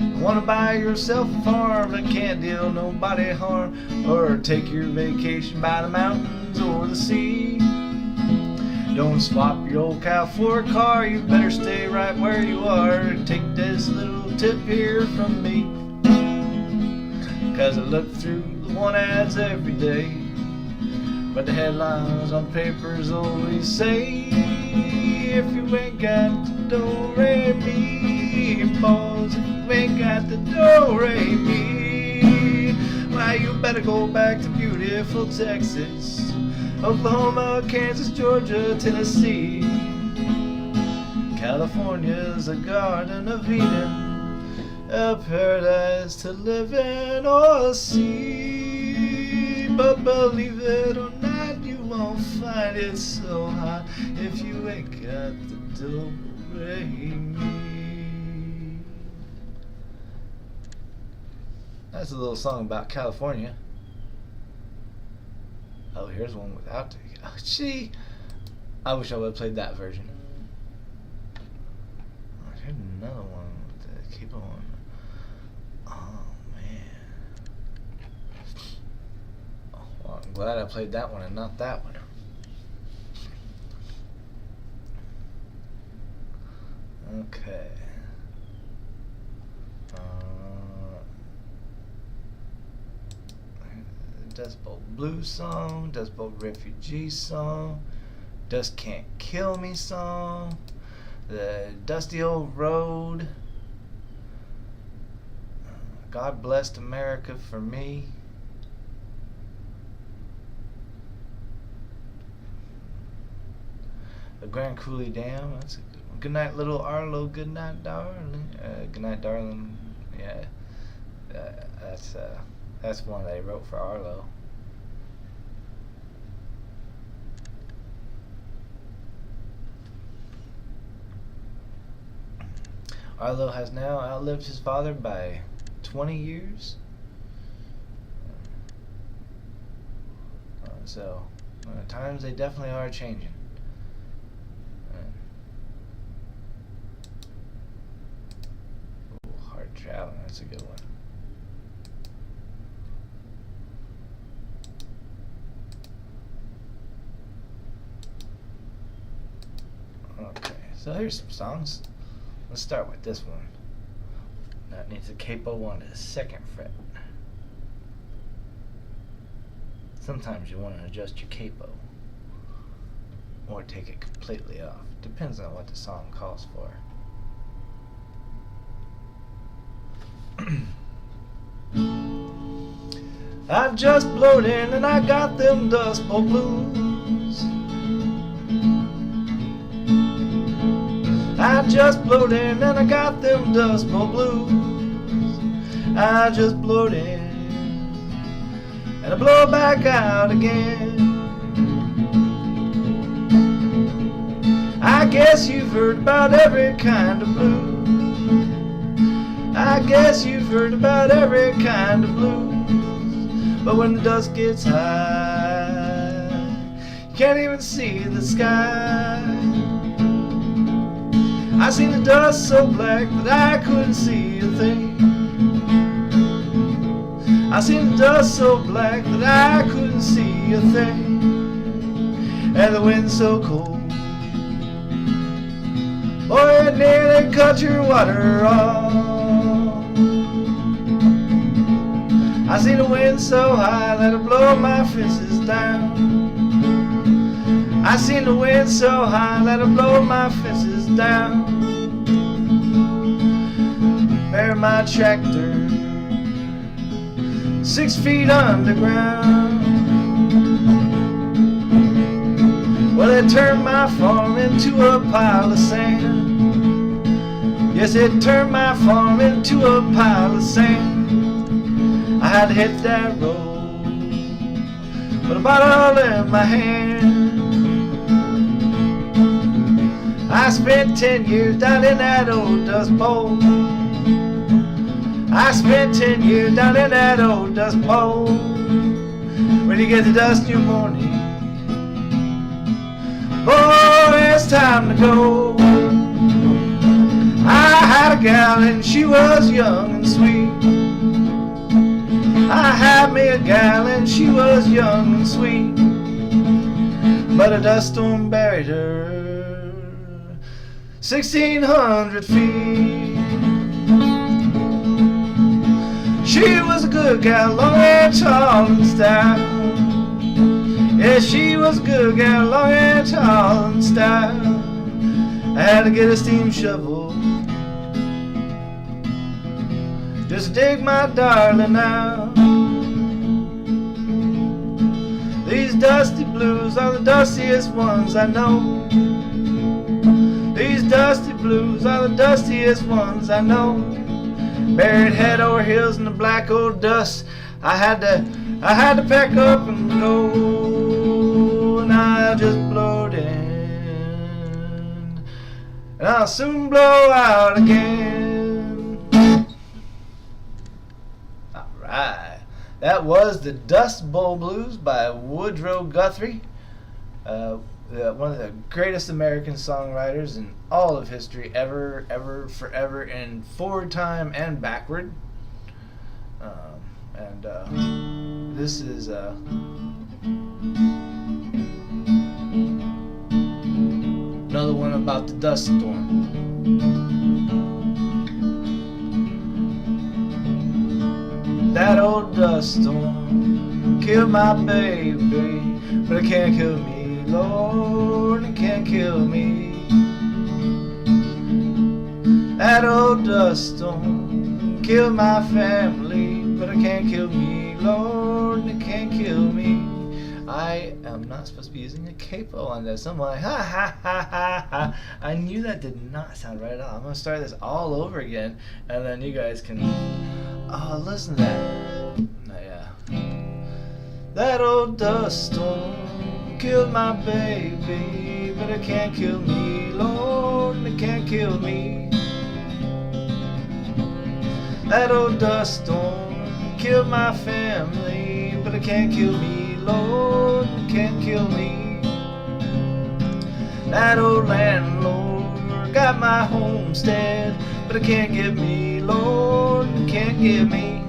You wanna buy yourself a farm that can't deal nobody harm, or take your vacation by the mountains or the sea. Don't swap your old cow for a car, you better stay right where you are. Take this little tip here from me, 'cause I look through the want ads every day, but the headlines on papers always say, if you ain't got the do-re-mi, boys, if you ain't got the do-re-mi, why you better go back to beautiful Texas, Oklahoma, Kansas, Georgia, Tennessee. California's a garden of Eden, a paradise to live in or see. But believe it or not, you won't find it so hot if you ain't got the do-re-mi. That's a little song about California. Oh, here's one without the... Oh, gee! I wish I would have played that version. Oh, here's another one with the keep on. Oh, man. Oh, well, I'm glad I played that one and not that one. Okay. Dust Bowl Blues song, Dust Bowl Refugee song, Dust Can't Kill Me song, the Dusty Old Road, God Blessed America for Me, the Grand Coulee Dam, that's a good one. Good night, little Arlo, good night, darling. Good night, darling. Yeah, that's one they wrote for Arlo. Arlo has now outlived his father by 20 years. So, times they definitely are changing. Ooh, Hard Traveling, that's a good one. Okay, so here's some songs. Let's start with this one. That needs a capo on the second fret. Sometimes you want to adjust your capo or take it completely off. Depends on what the song calls for. I just blowed in and I got them Dust Bowl blues. I just blowed in and I got them Dust Bowl blues. I just blowed in and I blow back out again. I guess you've heard about every kind of blues. I guess you've heard about every kind of blues. But when the dust gets high, you can't even see the sky. I seen the dust so black that I couldn't see a thing. I seen the dust so black that I couldn't see a thing. And the wind so cold, boy, it nearly cut your water off. I seen the wind so high that it blow my fences down. I seen the wind so high that it blow my fences down. There my tractor 6 feet underground. Well, it turned my farm into a pile of sand. Yes, it turned my farm into a pile of sand. I had to hit that road with a bottle in my hand. I spent 10 years down in that old dust bowl. I spent 10 years down in that old dust bowl. When you get the dust in your morning, boy, it's time to go. I had a gal and she was young and sweet. I had me a gal and she was young and sweet. But a dust storm buried her 1,600 feet. She was a good gal, long and tall and stout. Yeah, she was a good gal, long and tall and stout. I had to get a steam shovel just to dig my darling out. These dusty blues are the dustiest ones I know. These dusty blues are the dustiest ones I know. Buried head over heels in the black old dust. I had to pack up and go, and I'll just blow it in, and I'll soon blow out again. Alright, that was the Dust Bowl Blues by Woodrow Guthrie. One of the greatest American songwriters in all of history, ever, forever, and forward time and backward. This is another one about the dust storm. That old dust storm killed my baby, but it can't kill me. Lord, it can't kill me. That old dust storm killed my family, but it can't kill me. Lord, it can't kill me. I am not supposed to be using a capo on this. I'm like, ha ha ha ha ha. I knew that did not sound right at all. I'm gonna start this all over again, and then you guys can listen to that. Yeah. That old dust storm killed my baby, but it can't kill me. Lord, it can't kill me. That old dust storm killed my family, but it can't kill me. Lord, it can't kill me. That old landlord got my homestead, but it can't get me. Lord, it can't get me.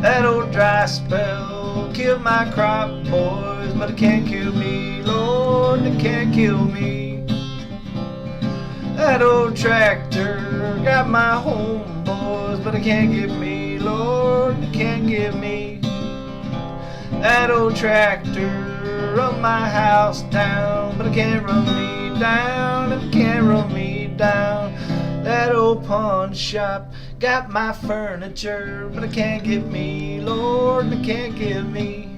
That old dry spell killed my crop, boys, but it can't kill me. Lord, it can't kill me. That old tractor got my home, boys, but it can't get me. Lord, it can't get me. That old tractor run my house down, but it can't run me down, it can't run me down. That old pawn shop got my furniture, but it can't get me. Lord, it can't get me.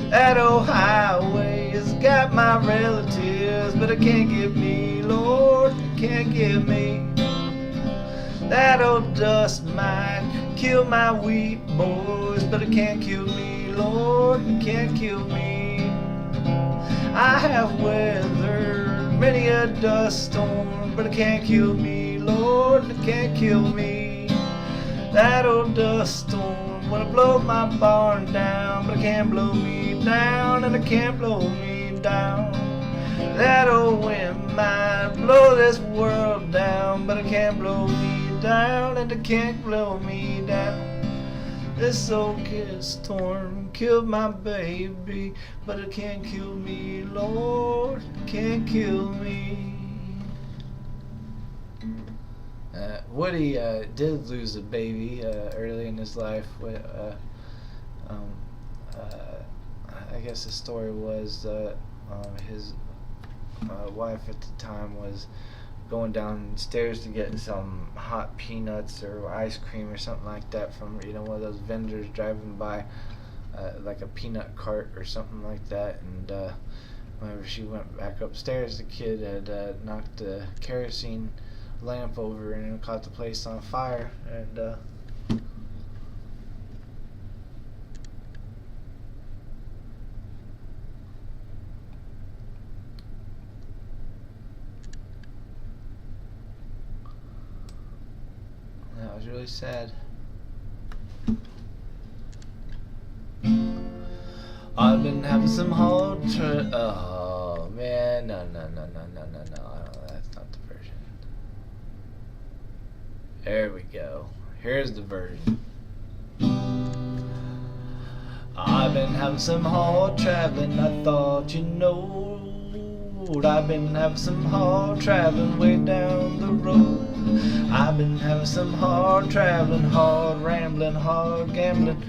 That old highway has got my relatives, but it can't get me. Lord, it can't get me. That old dust mite killed my wheat, boys, but it can't kill me. Lord, it can't kill me. I have weathered many a dust storm, but it can't kill me. Lord, it can't kill me. That old dust storm wanna blow my barn down, but it can't blow me down, and it can't blow me down. That old wind might blow this world down, but it can't blow me down, and it can't blow me down. This old kid storm killed my baby, but it can't kill me. Lord, it can't kill me. Woody did lose a baby early in his life. I guess the story was that his wife at the time was going downstairs to get some hot peanuts or ice cream or something like that from one of those vendors driving by, like a peanut cart or something like that. And whenever she went back upstairs, the kid had knocked the kerosene lamp over and caught the place on fire. And that was really sad. I've been having some hard oh man, no, that's not the version. There we go. Here's the version. I've been having some hard traveling, I thought you know. I've been having some hard traveling way down the road. I've been having some hard traveling, hard rambling, hard gambling.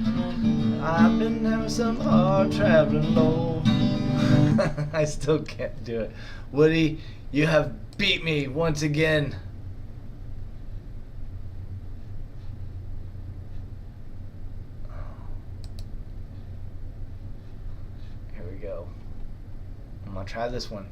I've been having some hard traveling, Lord. I still can't do it. Woody, you have beat me once again. Here we go. I'm gonna try this one.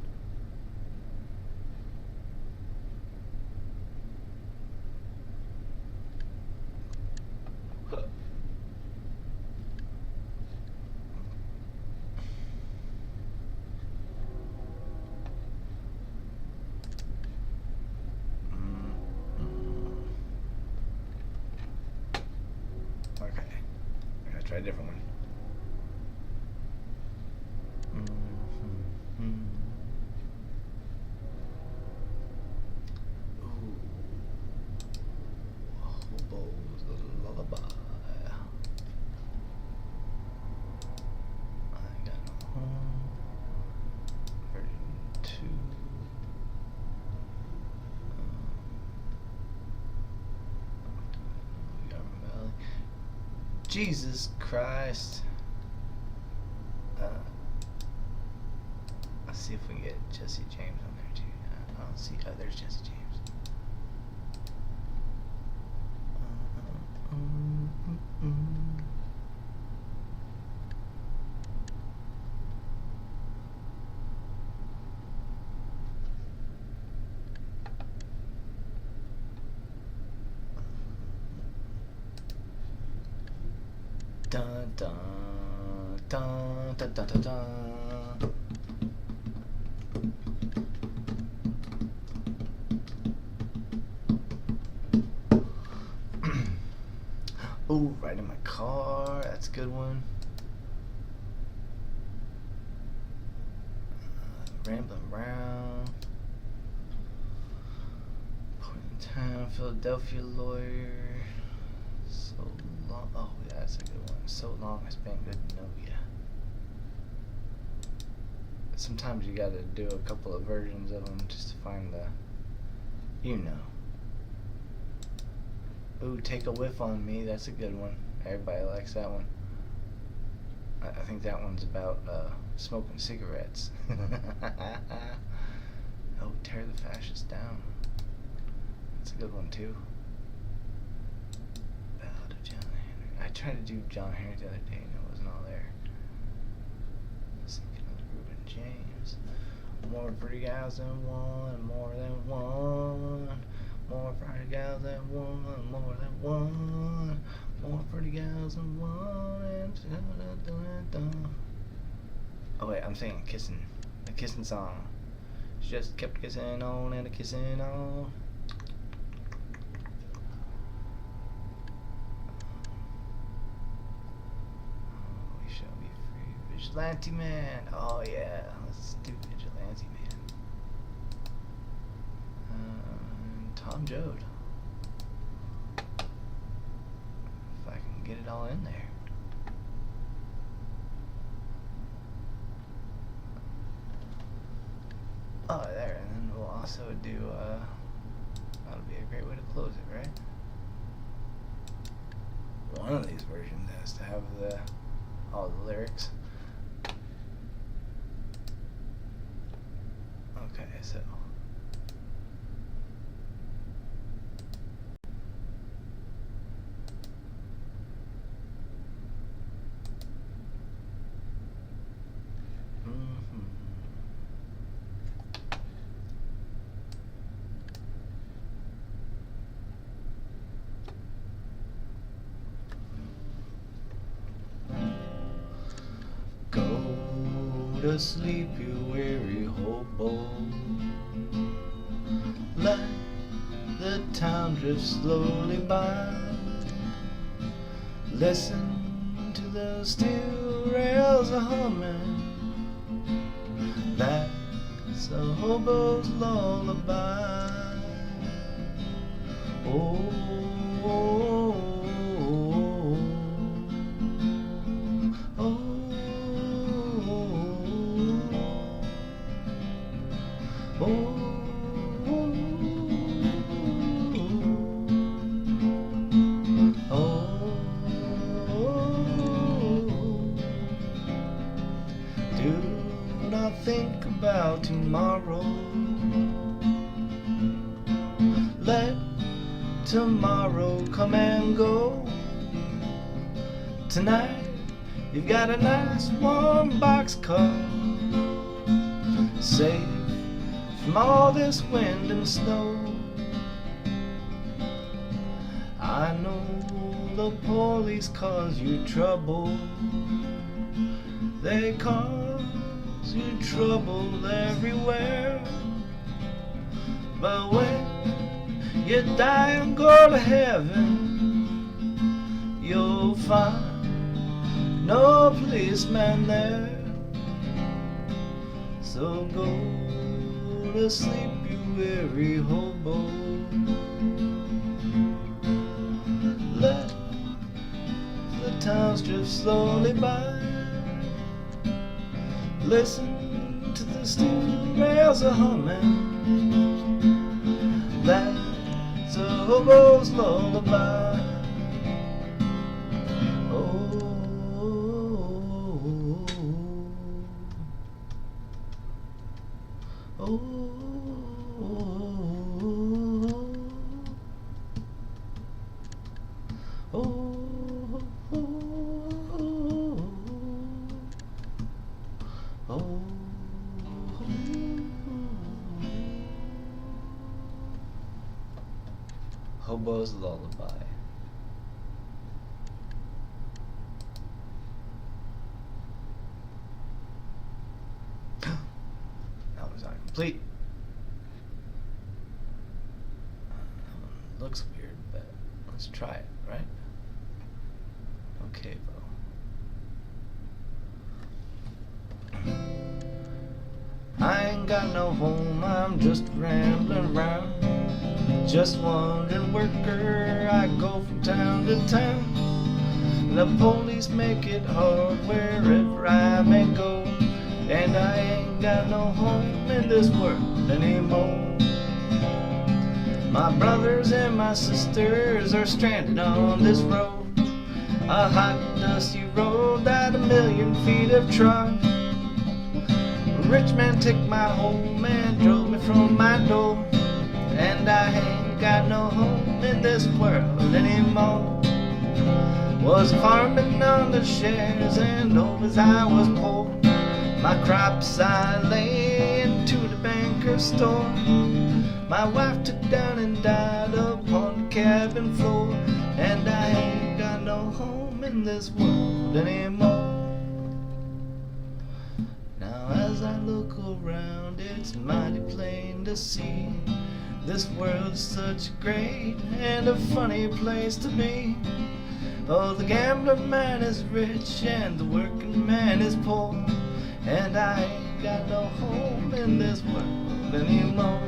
Try a different one. Ooh. Hobo's lullaby. I got no home. Version 2. Jesus Christ. Let's see if we can get Jesse James on there too. I don't see. Oh, there's Jesse James. Dun dun dun dun dun dun dun. Ooh, right in my car. That's a good one. Rambling around. Point in time. Philadelphia lawyer. So long. Oh, yeah, that's a good one. So long it's been good to know ya. Sometimes you gotta do a couple of versions of them just to find the, Ooh, take a whiff on me. That's a good one. Everybody likes that one. I think that one's about smoking cigarettes. Oh, tear the fascists down. That's a good one too. I tried to do John Henry the other day and it wasn't all there. Let's think another Reuben James. More pretty gals than one, more than one. More pretty gals than one, more than one. More pretty gals than one. Oh wait, I'm singing kissing. A kissing song. She just kept kissing on and a kissing on. Vigilante Man. Oh yeah, let's do Vigilante Man. Tom Joad. If I can get it all in there. Oh, there, and then we'll also do, that'll be a great way to close it, right? One of these versions has to have all the lyrics. Okay, so to sleep, you weary hobo. Let the town drift slowly by. Listen to the steel rails a humming. That's a hobo's lullaby. Oh, oh, oh, oh, oh, oh. Do not think about tomorrow. Let tomorrow come and go. Tonight you've got a nice warm boxcar, safe from all this wind and snow. I know the police cause you trouble. They cause you trouble everywhere. But when you die and go to heaven, you'll find no policeman there. So go to sleep, you weary hobo. Let the towns drift slowly by. Listen to the steel rails a humming. That's a hobo's lullaby. Oh, oh, oh, oh, oh, oh. Hobo's lullaby. That was not complete. Looks weird, but let's try it, right? Okay, bro. I ain't got no home, I'm just rambling around. Just wandering worker, I go from town to town. The police make it hard wherever I may go. And I ain't got no home in this world anymore. My brothers and my sisters are stranded on this road, a hot dusty road that 1,000,000 feet have trod. A rich man took my home and drove me from my door. And I ain't got no home in this world anymore. Was farming on the shares and oh, as I was poor, my crops I lay into the banker's store. My wife took down and died upon the cabin floor. And I ain't got no home in this world anymore. Now as I look around, it's mighty plain to see this world's such a great and a funny place to be. Oh, the gambler man is rich and the working man is poor. And I ain't got no home in this world anymore.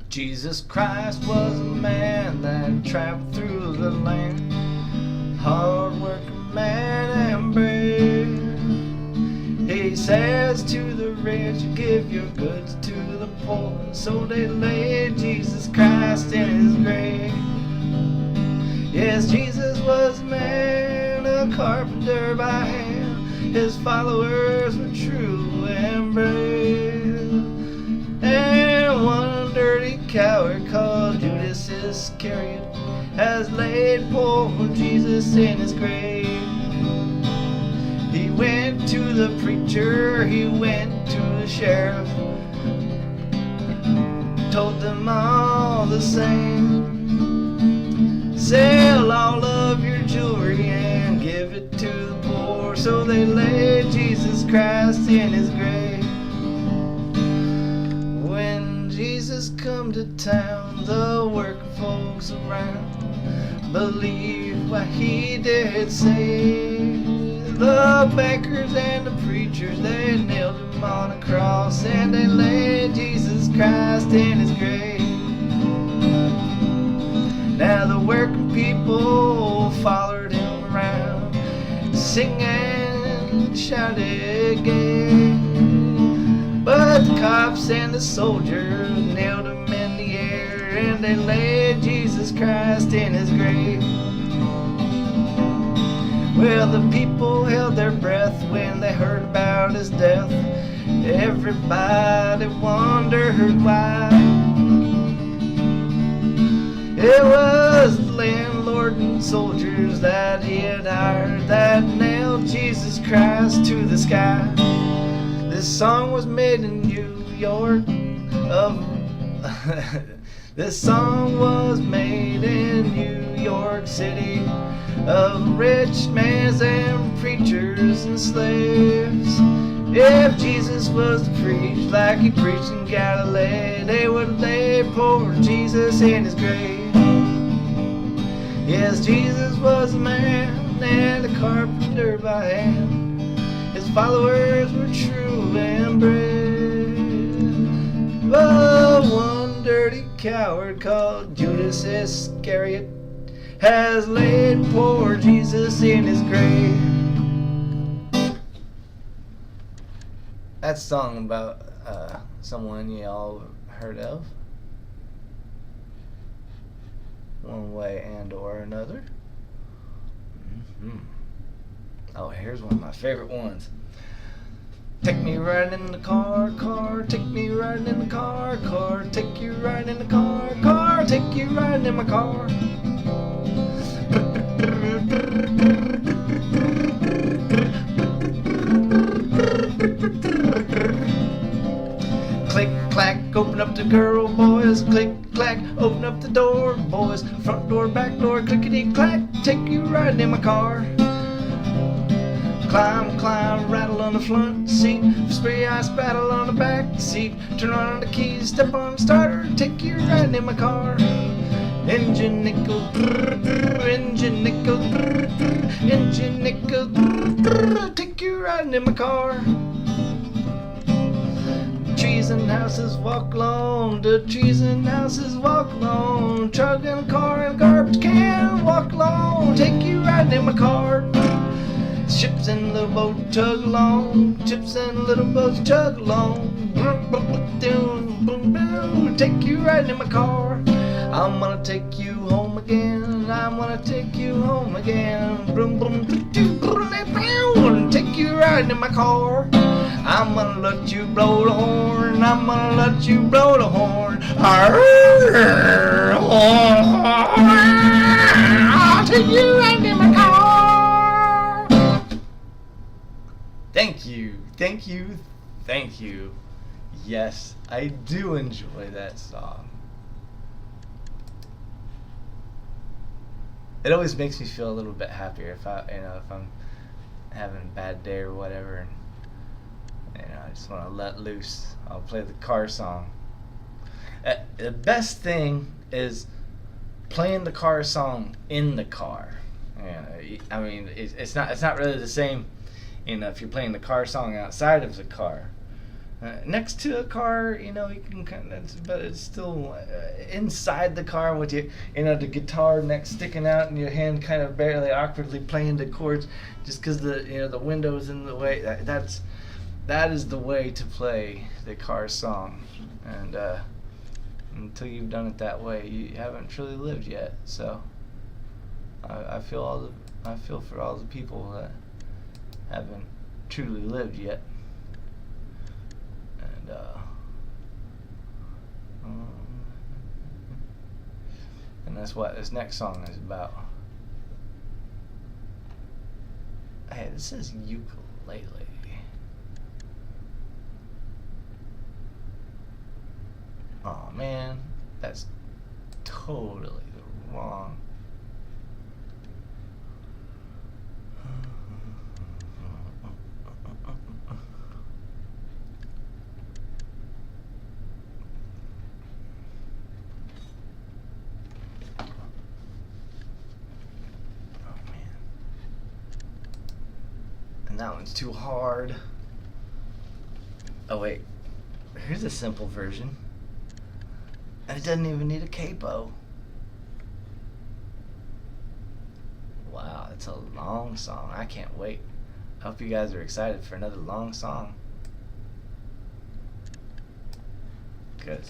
Jesus Christ was a man that traveled through the land, hard working man and brave. He says to the rich, give your goods to the poor. So they laid Jesus Christ in his grave. Yes, Jesus was a man, a carpenter by hand. His followers were true and brave. And one dirty coward called Judas Iscariot has laid poor Jesus in his grave. He went to the preacher, he went to the sheriff, told them all the same, sell all of your jewelry and give it to the poor. So they laid Jesus Christ in his grave. When Jesus come to town, the working folks around believed what he did say. The bankers and the preachers, they nailed him on a cross, and they laid Jesus Christ in his grave. Now the working people followed him around, singing and shouted gay. But the cops and the soldiers nailed him in the air, and they laid Jesus Christ in his grave. Well, the people held their breath when they heard about his death. Everybody wondered why. It was the landlord and soldiers that he had hired that nailed Jesus Christ to the sky. This song was made in New York This song was made in New York City of rich men and preachers and slaves. If Jesus was to preach like he preached in Galilee, they would lay poor Jesus in his grave. Yes, Jesus was a man and a carpenter by hand. His followers were true and brave. But one dirty coward called Judas Iscariot has laid poor Jesus in his grave. That's a song about someone you all heard of, one way and or another. Oh, here's one of my favorite ones. Take me riding in the car, car, take me riding in the car, car, take you riding in the car, car, take you riding in my car. Click, clack, open up the girl, boys. Click, clack, open up the door, boys. Front door, back door, clickety, clack, take you riding in my car. Climb, climb, rattle on the front seat, spray ice battle on the back seat. Turn on the keys, step on the starter, take you riding in my car. Engine nickel, engine nickel, engine nickel, take you riding in my car. Trees and houses walk along, the trees and houses walk along. Truck and a car and a garbage can walk along, take you riding in my car. Ships and little boats chug along, ships and little boats chug along. Take you riding in my car. I'm gonna take you home again. I'm gonna take you home again. Take you riding in my car. I'm gonna let you blow the horn. I'm gonna let you blow the horn. I'll take you riding in my car. Thank you, thank you, thank you. Yes, I do enjoy that song. It always makes me feel a little bit happier if I'm having a bad day or whatever, and I just want to let loose. I'll play the car song. The best thing is playing the car song in the car. I mean, it's not really the same. If you're playing the car song outside of the car, next to a car, you can kind of, but it's still inside the car with the guitar neck sticking out and your hand kind of barely awkwardly playing the chords, just because the window's in the way. That is the way to play the car song, and until you've done it that way, you haven't truly lived yet. So I feel for all the people that haven't truly lived yet. And that's what this next song is about. Hey, this is ukulele. Oh man, that's totally the wrong. That one's too hard. Oh wait, here's a simple version. And it doesn't even need a capo. Wow, it's a long song. I can't wait. I hope you guys are excited for another long song. Good.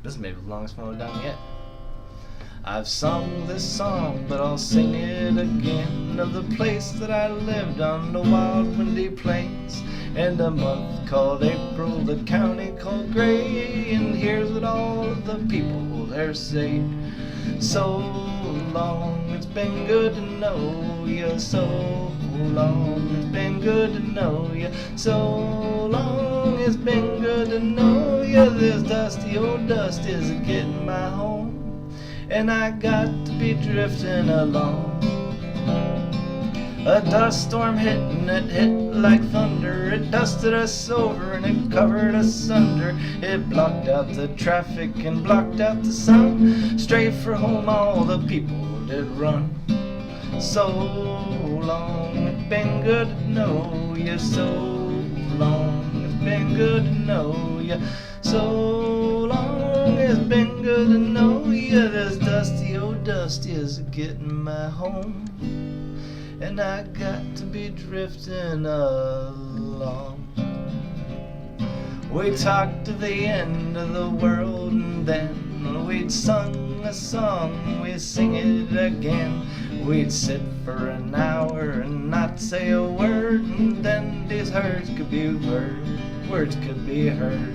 This is maybe the longest one we've done yet. I've sung this song, but I'll sing it again, of the place that I lived on the wild windy plains, and a month called April, the county called Gray, and here's what all of the people there say. So long, it's been good to know you, so long, it's been good to know you, so long, it's been good to know you. This dusty old dust is getting my home, and I got to be drifting along. A dust storm hit, and it hit like thunder. It dusted us over and it covered us under. It blocked out the traffic and blocked out the sun. Straight for home all the people did run. So long, it's been good to know you. So long, it's been good to know you. So long, it's been good to know you. This dusty old dust is getting my home, and I got to be drifting along. We talked to the end of the world, and then we'd sung a song, we'd sing it again. We'd sit for an hour and not say a word, and then these words could be words could be heard.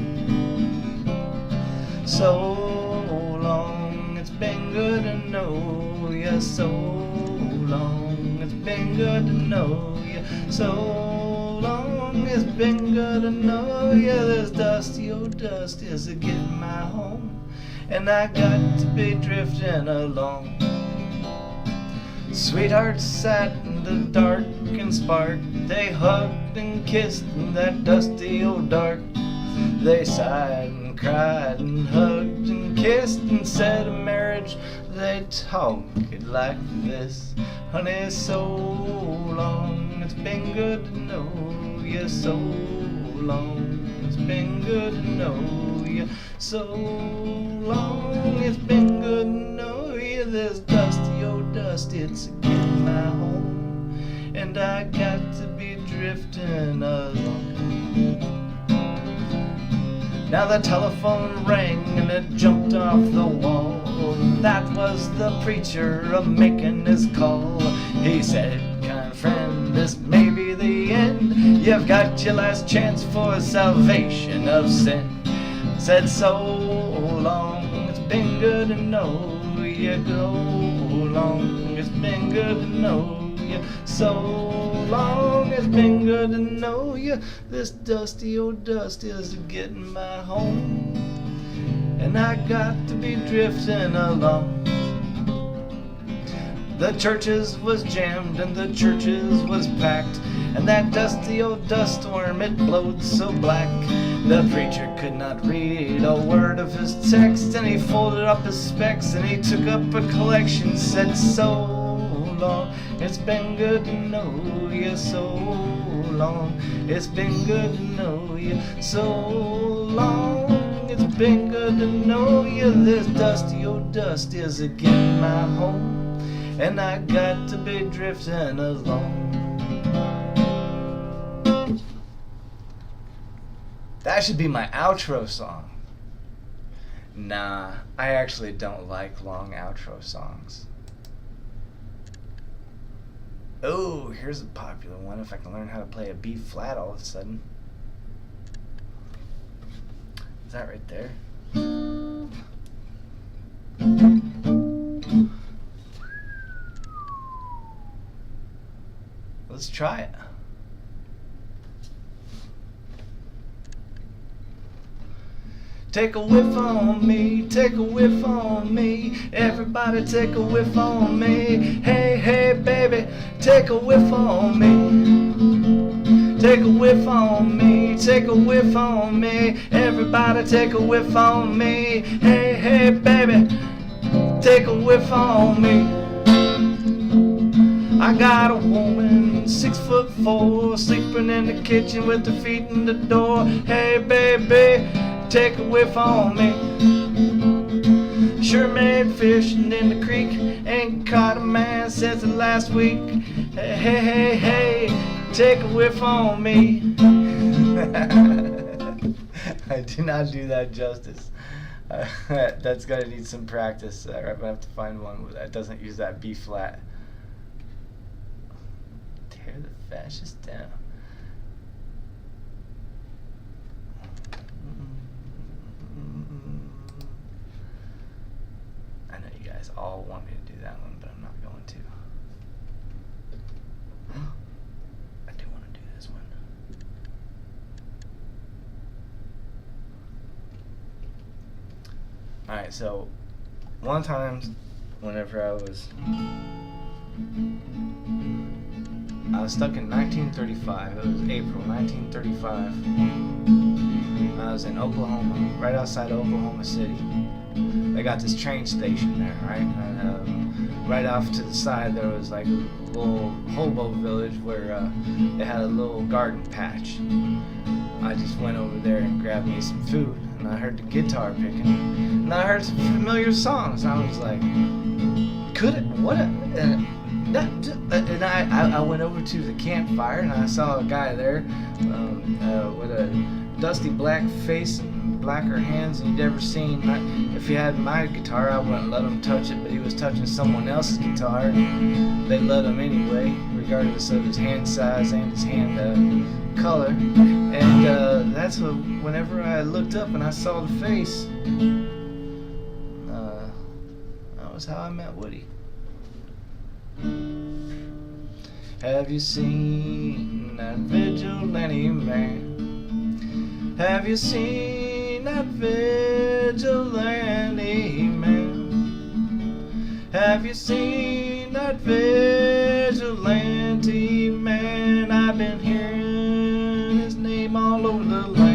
So long, it's been good to know you. So long, it's been good to know you. So long, it's been good to know you. This dusty old dust is getting my home, and I got to be drifting along. Sweethearts sat in the dark and spark. They hugged and kissed in that dusty old dark. They sighed and cried and hugged and kissed and said of marriage they talk it like this. Honey, so long, it's been good to know you. So long, it's been good to know you. So long, it's been good to know you. This dusty old dust, it's getting my home, and I got to be drifting along. Now the telephone rang and it jumped off the wall. That was the preacher making his call. He said, kind friend, this may be the end. You've got your last chance for salvation of sin. Said, so long, it's been good to know you. Go long, it's been good to know you. So long, it's been good to know you. This dusty old dust is getting my home, and I got to be drifting along. The churches was jammed and the churches was packed, and that dusty old dust storm, it blowed so black. The preacher could not read a word of his text, and he folded up his specs and he took up a collection. Said, so long, it's been good to know you. So long. It's been good to know you so long. It's been good to know you. This dusty old dust is again my home, and I got to be drifting along. That should be my outro song. Nah, I actually don't like long outro songs. Oh, here's a popular one if I can learn how to play a B flat all of a sudden. Is that right there? Let's try it. Take a whiff on me, take a whiff on me. Everybody take a whiff on me. Hey, hey, baby, take a whiff on me. Take a whiff on me, take a whiff on me. Everybody take a whiff on me. Hey, hey, baby, take a whiff on me. I got a woman, 6'4", sleeping in the kitchen with her feet in the door. Hey, baby, take a whiff on me. Sure made fishing in the creek, ain't caught a man since the last week. Hey, hey, hey, hey, take a whiff on me. I do not do that justice. That's gonna need some practice. I'm gonna have to find one that doesn't use that B flat. Tear the fascists down. I know you guys all want me to do that one, but I'm not going to. I do want to do this one. Alright, so one time whenever I was stuck in 1935. It was April 1935. I was in Oklahoma, right outside Oklahoma City. They got this train station there, right? And right off to the side there was like a little hobo village where they had a little garden patch. I just went over there and grabbed me some food, and I heard the guitar picking, and I heard some familiar songs. I was like, and I went over to the campfire, and I saw a guy there with a dusty black face and blacker hands than you'd ever seen. If he had my guitar, I wouldn't let him touch it, but he was touching someone else's guitar, and they let him anyway, regardless of his hand size and his hand color. And that's whenever I looked up and I saw the face, that was how I met Woody. Have you seen that vigilante man? Have you seen that vigilante man? Have you seen that vigilante man? I've been hearing his name all over the land.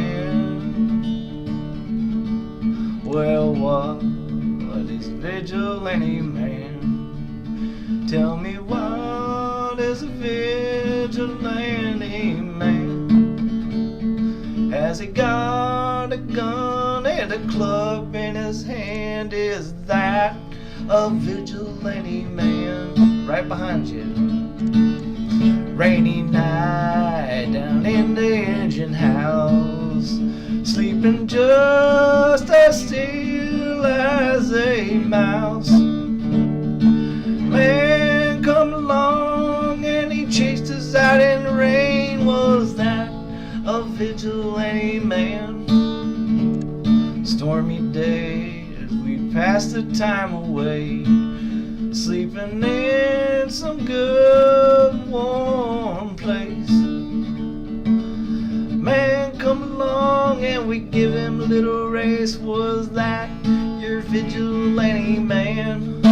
Well, what is vigilante man? Tell me, what is a vigilante man? Has he got a gun and a club in his hand? Is that a vigilante man? Right behind you. Rainy night down in the engine house, sleeping just as still as a mouse. Man come along and he chased us out in the rain. Was that a vigilante man? Stormy days we passed the time away, sleeping in some good warm place. Man come along and we give him a little race. Was that your vigilante man?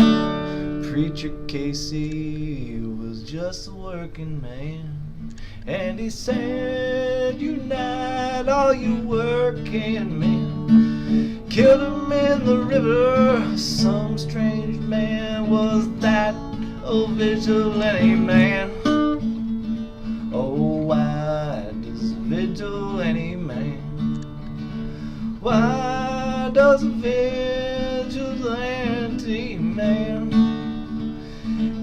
Preacher Casey was just a working man, and he said, unite all you working men. Killed him in the river, some strange man. Was that a vigilante man? Oh, I vigilante man? Why does a vigilante man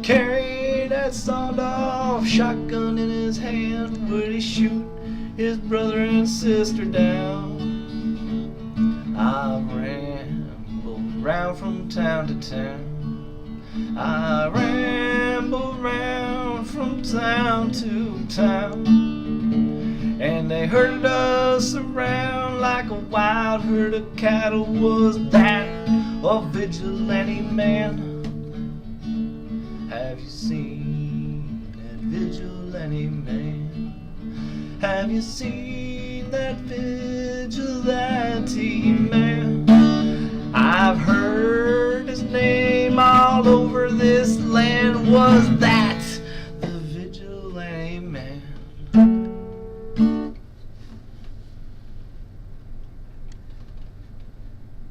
carry that sawed-off shotgun in his hand? Would he shoot his brother and sister down? I ramble round from town to town. I ramble round from town to town, and they herded us around like a wild herd of cattle. Was that a vigilante man? Have you seen that vigilante man? Have you seen that vigilante man? I've heard his name all over this land. Was that the vigilante man?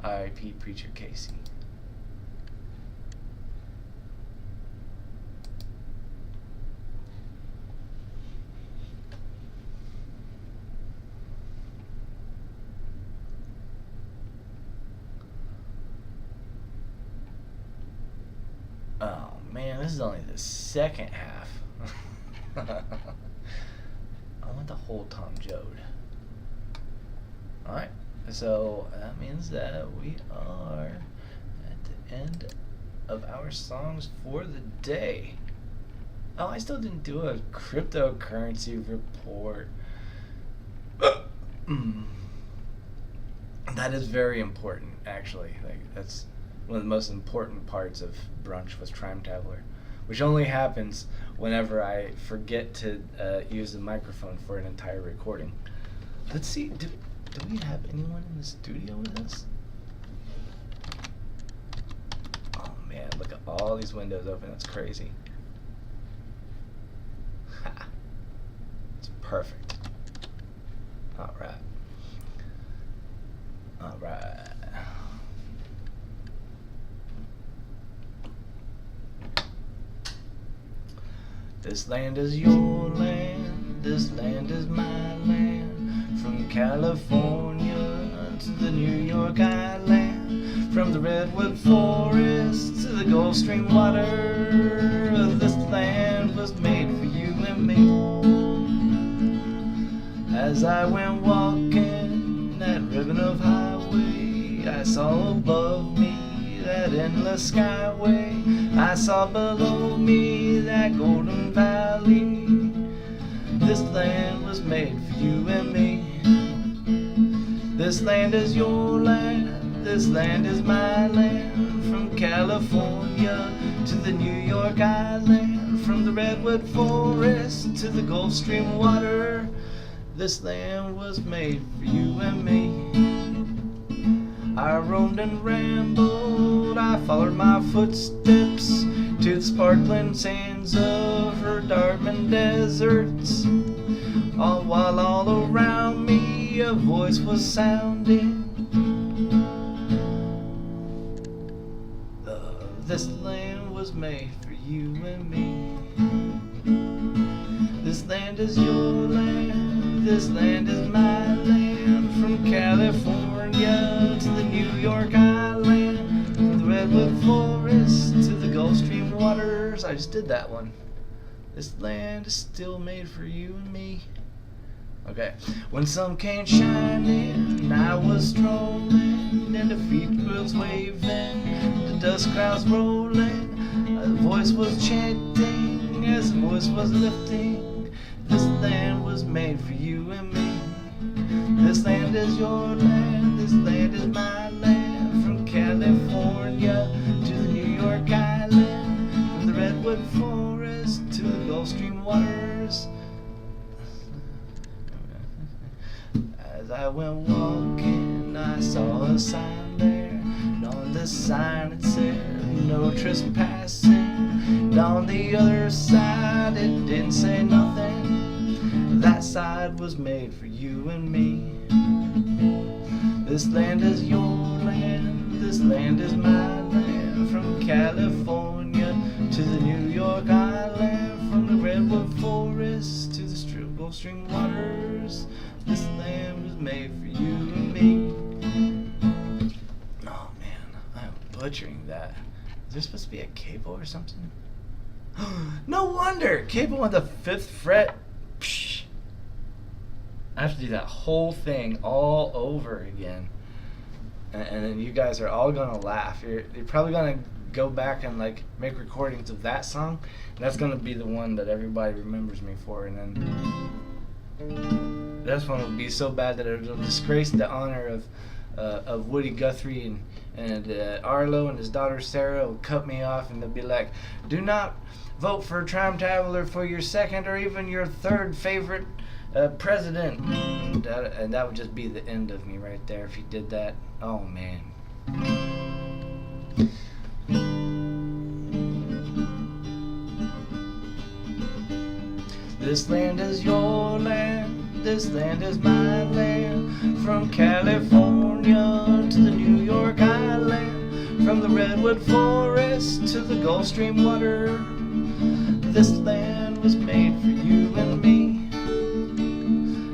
R.I.P. Preacher Casey. Oh man, this is only the second half. I want the whole Tom Joad. Alright, so that means that we are at the end of our songs for the day. Oh, I still didn't do a cryptocurrency report. That is very important, actually. That's one of the most important parts of Brunch was Trime Taveler, which only happens whenever I forget to use the microphone for an entire recording. Let's see, do we have anyone in the studio with us? Oh man, look at all these windows open, that's crazy. Ha! It's perfect. Alright. Alright. This land is your land, this land is my land. From California to the New York Island, from the redwood forest to the Gulf Stream water, this land was made for you and me. As I went walking that ribbon of highway, I saw above me that endless skyway. I saw below me that golden valley. This land was made for you and me. This land is your land, this land is my land. From California to the New York Island, from the redwood forest to the Gulf Stream water, this land was made for you and me. I roamed and rambled, I followed my footsteps to the sparkling sands of her Dartman deserts. All while all around me a voice was sounding. This land was made for you and me. This land is your land, this land is my land. From California to the New York Island, from the redwood forest to the Gulf Stream waters. I just did that one. This land is still made for you and me. Okay. When sun came shining, I was strolling, and the feet wheels waving, the dust clouds rolling. A voice was chanting as the voice was lifting. This land was made for you and me. This land is your land, this land is my land. From California to the New York Island, from the redwood forest to the Gulf Stream waters. As I went walking, I saw a sign there, and on the sign it said, no trespassing. And on the other side, it didn't say nothing. That side was made for you and me. This land is your land, this land is my land. From California to the New York Island, from the redwood forest to the Gulf Stream waters, this butchering that. Is there supposed to be a capo or something? No wonder! Capo on the 5th fret. Psh. I have to do that whole thing all over again. And then you guys are all gonna laugh. You're probably gonna go back and like make recordings of that song, and that's gonna be the one that everybody remembers me for. And then this one will be so bad that it'll disgrace the honor of Woody Guthrie and Arlo and his daughter Sarah will cut me off, and they'll be like, "Do not vote for Trime Taveler for your second or even your third favorite president." And that would just be the end of me right there if he did that. Oh man. This land is your land, this land is my land. From California to the New York Island, from the redwood forest to the Gulf Stream water, this land was made for you and me.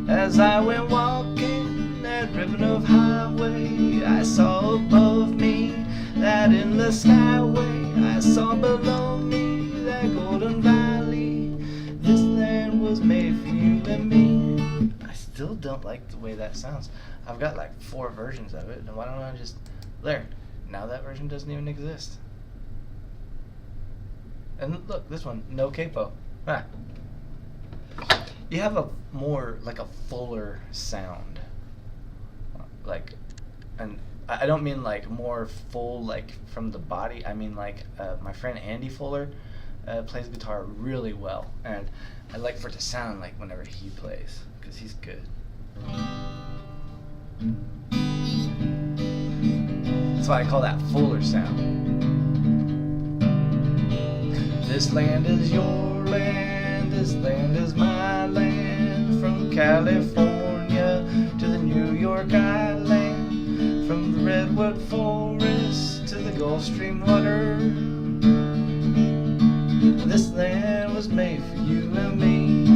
As I went walking that ribbon of highway, I saw above me that endless skyway. I saw below me that golden valley. This land was made for you and me. I still don't like the way that sounds. I've got like 4 versions of it, and why don't I just... There, now that version doesn't even exist. And look, this one, no capo. Ah. You have a more, like a fuller sound. Like, and I don't mean like more full, like from the body. I mean like my friend Andy Fuller plays guitar really well, and I like for it to sound like whenever he plays, because he's good. That's why I call that fuller sound. This land is your land, this land is my land. From California to the New York Island, from the redwood forest to the Gulf Stream water, this land was made for you and me.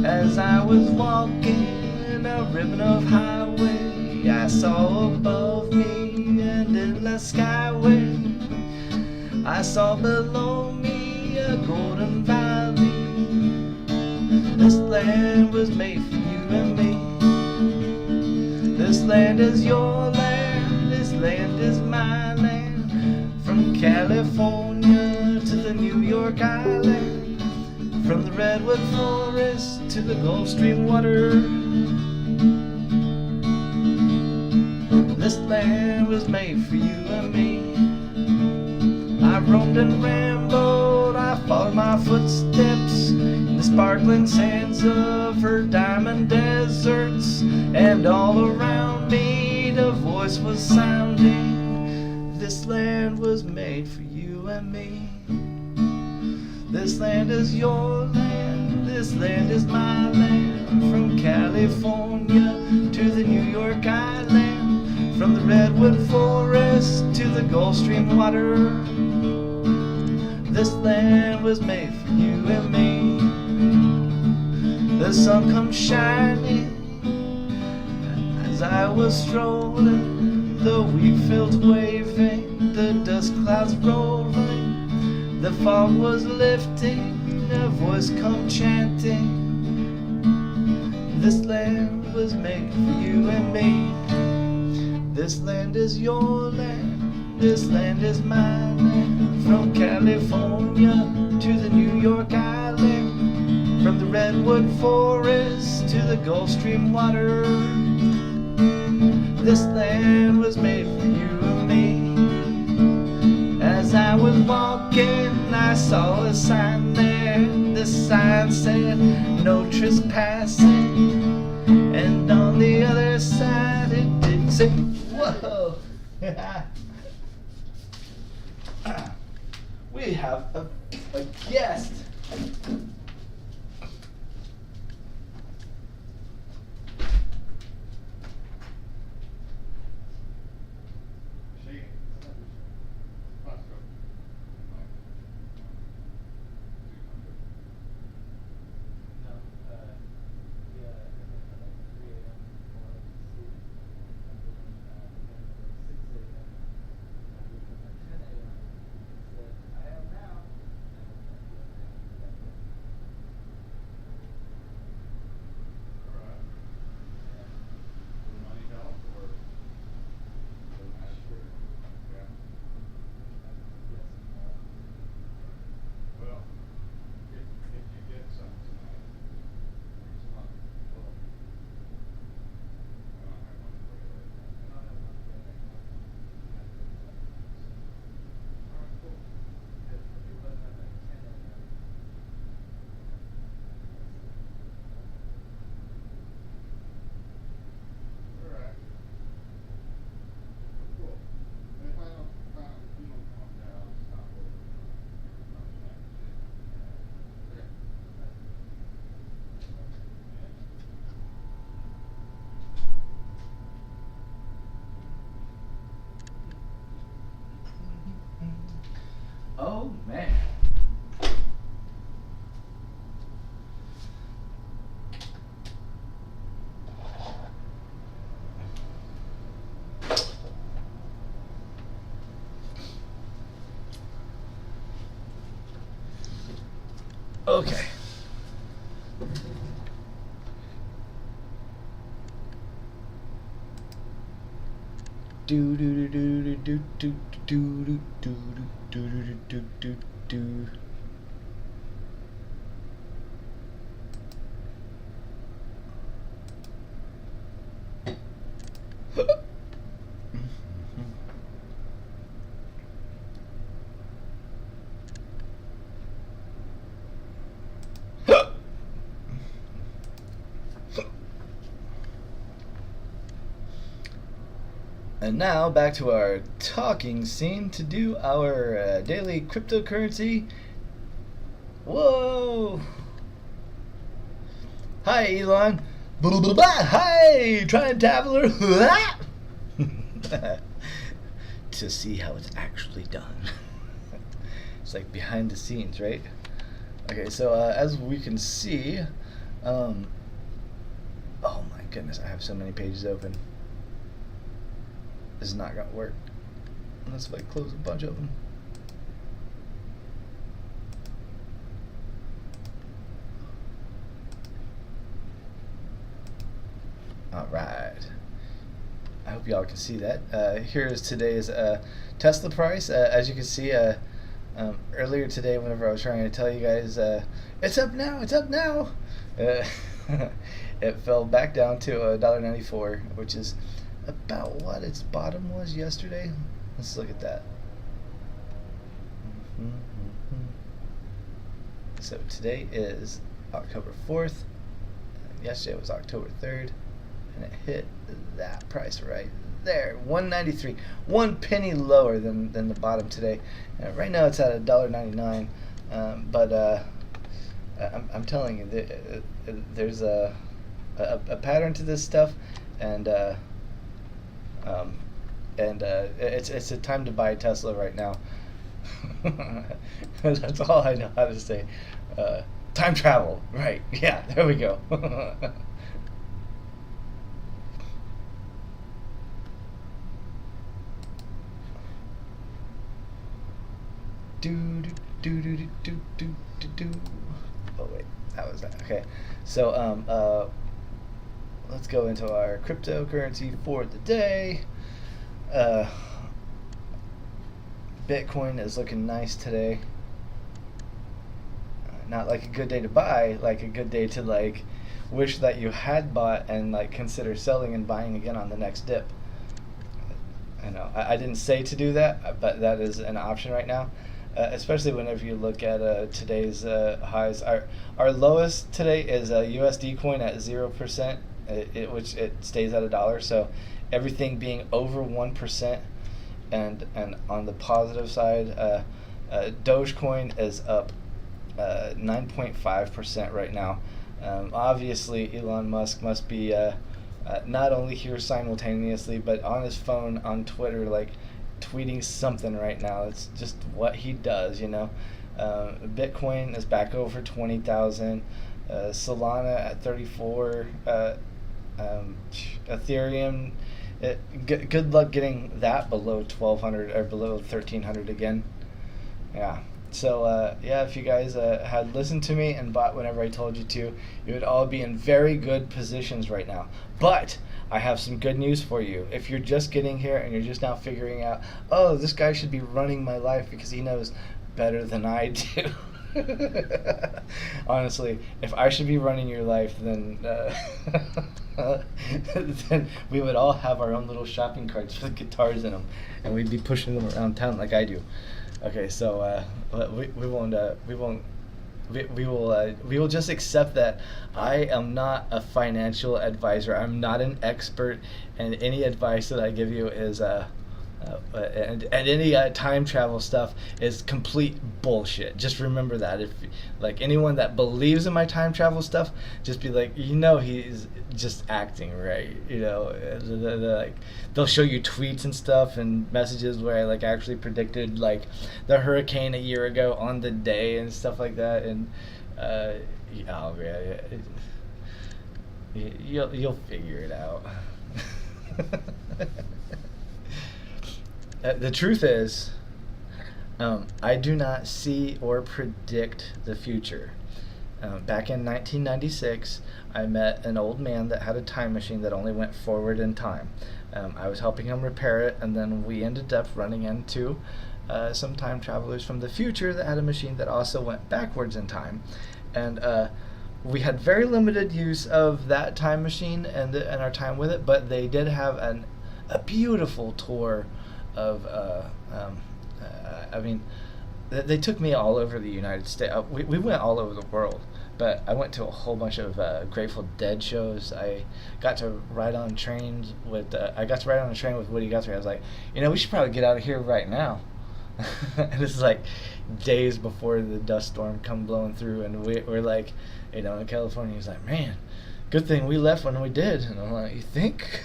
As I was walking a ribbon of highway, I saw above me an endless skyway. I saw below me a golden valley. This land was made for you and me. This land is your land, this land is my land. From California to the New York Island, from the redwood forest to the Gulf Stream water, this land was made for you and me. I roamed and rambled, I followed my footsteps in the sparkling sands of her diamond deserts, and all around me the voice was sounding, this land was made for you and me. This land is your land, this land is my land. From California to the New York Island, from the redwood forest to the Gulf Stream water, this land was made for you and me. The sun comes shining as I was strolling, the wheat fields waving, the dust clouds rolling, the fog was lifting, a voice come chanting, this land was made for you and me. This land is your land, this land is my land. From California to the New York Island, from the redwood forest to the Gulf Stream water, this land was made for you and me. As I was walking, I saw a sign there. The sign said, no trespassing. And on the other side, it did say, whoa. We have a guest. Okay. Do do do do do do do do do do do do do. And now back to our talking scene to do our daily cryptocurrency. Whoa! Hi, Elon. Blah, blah, blah. Hi, Trime Taveler. To see how it's actually done. It's like behind the scenes, right? Okay, so as we can see, oh my goodness, I have so many pages open. This is not gonna work unless if I close a bunch of them. All right. I hope y'all can see that. Here is today's Tesla price. As you can see, earlier today, whenever I was trying to tell you guys, it's up now, it's up now. It fell back down to $1.94, which is about what its bottom was yesterday. Let's look at that. So today is October 4th. Yesterday was October 3rd. And it hit that price right there, $1.93, 1 penny lower than the bottom today. Right now it's at $1.99, but I'm telling you, there's a pattern to this stuff, and it's a time to buy Tesla right now. That's all I know how to say. Time travel, right? Yeah, there we go. Oh wait, that was that. Okay, so let's go into our cryptocurrency for the day. Bitcoin is looking nice today. Not like a good day to buy, like a good day to like wish that you had bought and like consider selling and buying again on the next dip. I know I didn't say to do that, but that is an option right now. Especially whenever you look at today's highs. Our lowest today is a USD coin at 0%, which it stays at $1. So everything being over 1%, and on the positive side, Dogecoin is up 9.5% right now. Obviously, Elon Musk must be not only here simultaneously, but on his phone, on Twitter, like tweeting something right now. It's just what he does, you know. Bitcoin is back over 20,000. Solana at 34. Ethereum, good luck getting that below 1,200 or below 1,300 again. Yeah. So yeah, if you guys had listened to me and bought whenever I told you to, you would all be in very good positions right now. But I have some good news for you. If you're just getting here and you're just now figuring out, oh, this guy should be running my life because he knows better than I do. Honestly, if I should be running your life, then then we would all have our own little shopping carts with guitars in them, and we'd be pushing them around town like I do. Okay, so we will just accept that I am not a financial advisor. I'm not an expert, and any advice that I give you is and any time travel stuff is complete bullshit. Just remember that. If like anyone that believes in my time travel stuff, just be like, you know, he's just acting, right? You know, they'll show you tweets and stuff and messages where I like actually predicted like the hurricane a year ago on the day and stuff like that, and oh yeah, you'll figure it out. The truth is, I do not see or predict the future. Back in 1996, I met an old man that had a time machine that only went forward in time. I was helping him repair it, and then we ended up running into some time travelers from the future that had a machine that also went backwards in time. And we had very limited use of that time machine and our time with it, but they did have a beautiful tour of. I mean, they took me all over the United States. We went all over the world, but I went to a whole bunch of Grateful Dead shows. I got to ride on trains with. I got to ride on a train with Woody Guthrie. I was like, we should probably get out of here right now. And this is like days before the dust storm come blowing through, and we're like, in California. He's like, man, good thing we left when we did. And I'm like, you think?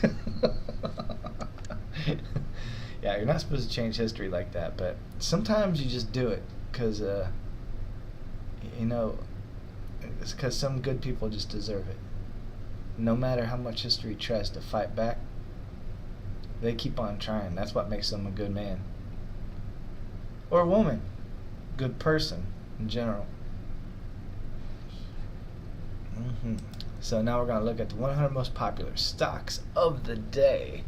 Yeah, you're not supposed to change history like that, but sometimes you just do it because, it's because some good people just deserve it. No matter how much history tries to fight back, they keep on trying. That's what makes them a good man. Or a woman. Good person in general. So now we're going to look at the 100 most popular stocks of the day.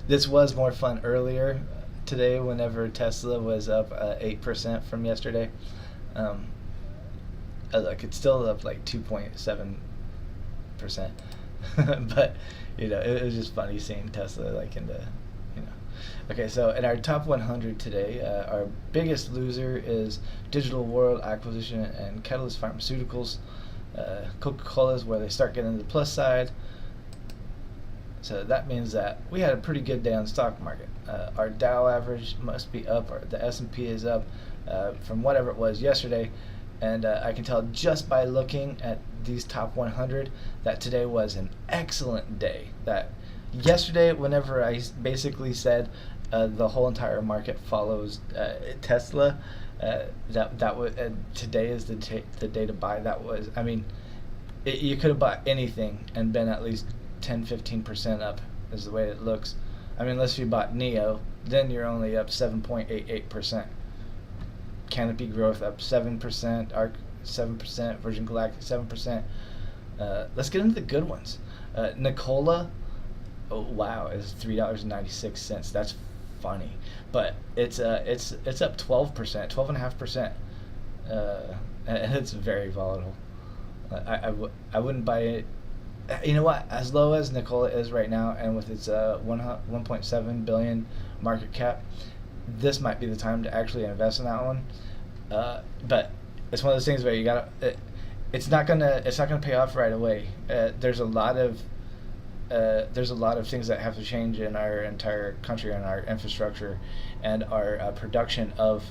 This was more fun earlier today whenever Tesla was up 8% from yesterday. Look, it's still up like 2.7%. But, it was just funny seeing Tesla like in the, Okay, so in our top 100 today, our biggest loser is Digital World Acquisition and Catalyst Pharmaceuticals. Coca-Cola is where they start getting to the plus side. So that means that we had a pretty good day on the stock market. Our Dow average must be up, or the S&P is up from whatever it was yesterday. And I can tell just by looking at these top 100 that today was an excellent day. That yesterday, whenever I basically said the whole entire market follows Tesla, that was today is the day to buy. That was, you could have bought anything and been at least 10-15% up is the way it looks. Unless you bought NEO, then you're only up 7.88%. Canopy Growth up 7%, ARC 7%, Virgin Galactic 7%. Let's get into the good ones. Nikola, oh wow, is $3.96. That's funny, but it's up 12%, 12.5%, and it's very volatile. I wouldn't buy it. You know what? As low as Nikola is right now, and with its 1.7 billion market cap, this might be the time to actually invest in that one. But it's one of those things where you gotta. It's not gonna pay off right away. There's a lot of things that have to change in our entire country and our infrastructure and our production of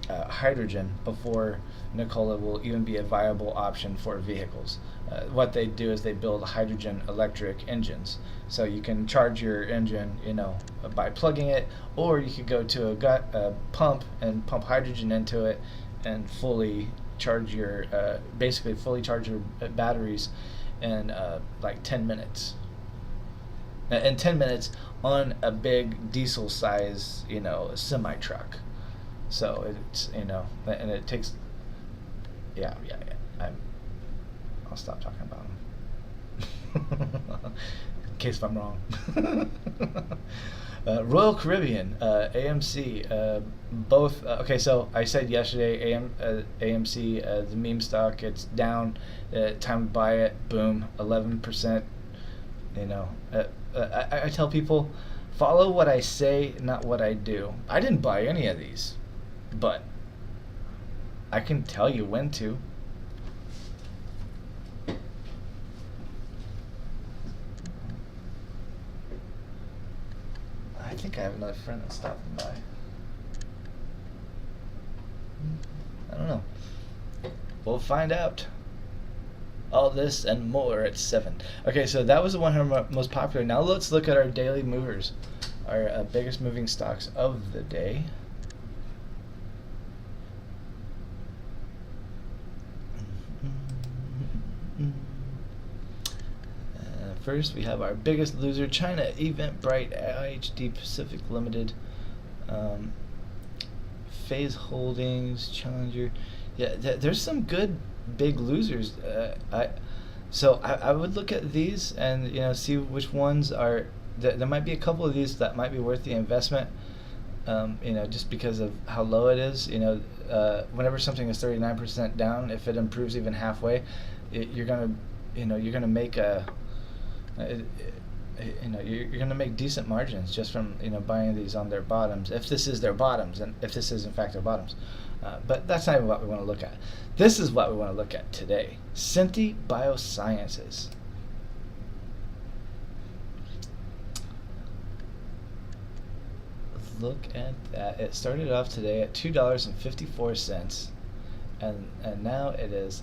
hydrogen before Nikola will even be a viable option for vehicles. What they do is they build hydrogen electric engines. So you can charge your engine, by plugging it, or you could go to a pump and pump hydrogen into it and fully charge your batteries in like 10 minutes. And 10 minutes on a big diesel size, semi truck. So it's, and it takes, yeah. I'll stop talking about them. In case if I'm wrong. Royal Caribbean, AMC, both. Okay, so I said yesterday, AMC, the meme stock, it's down. Time to buy it. Boom, 11%. I tell people, follow what I say, not what I do. I didn't buy any of these, but I can tell you when to. I think I have another friend that's stopping by. I don't know. We'll find out. All this and more at 7. Okay, so that was the 100 most popular. Now let's look at our daily movers, our biggest moving stocks of the day. First, we have our biggest loser, China Eventbrite IHD Pacific Limited. Phase Holdings, Challenger. Yeah, there's some good big losers. I would look at these and see which ones are. There might be a couple of these that might be worth the investment. Just because of how low it is. Whenever something is 39% down, if it improves even halfway, you're gonna make you're gonna make decent margins just from buying these on their bottoms, if this is their bottoms, and if this is in fact their bottoms. But that's not even what we want to look at. This is what we want to look at today. Senti Biosciences. Look at that. It started off today at $2.54, and now it is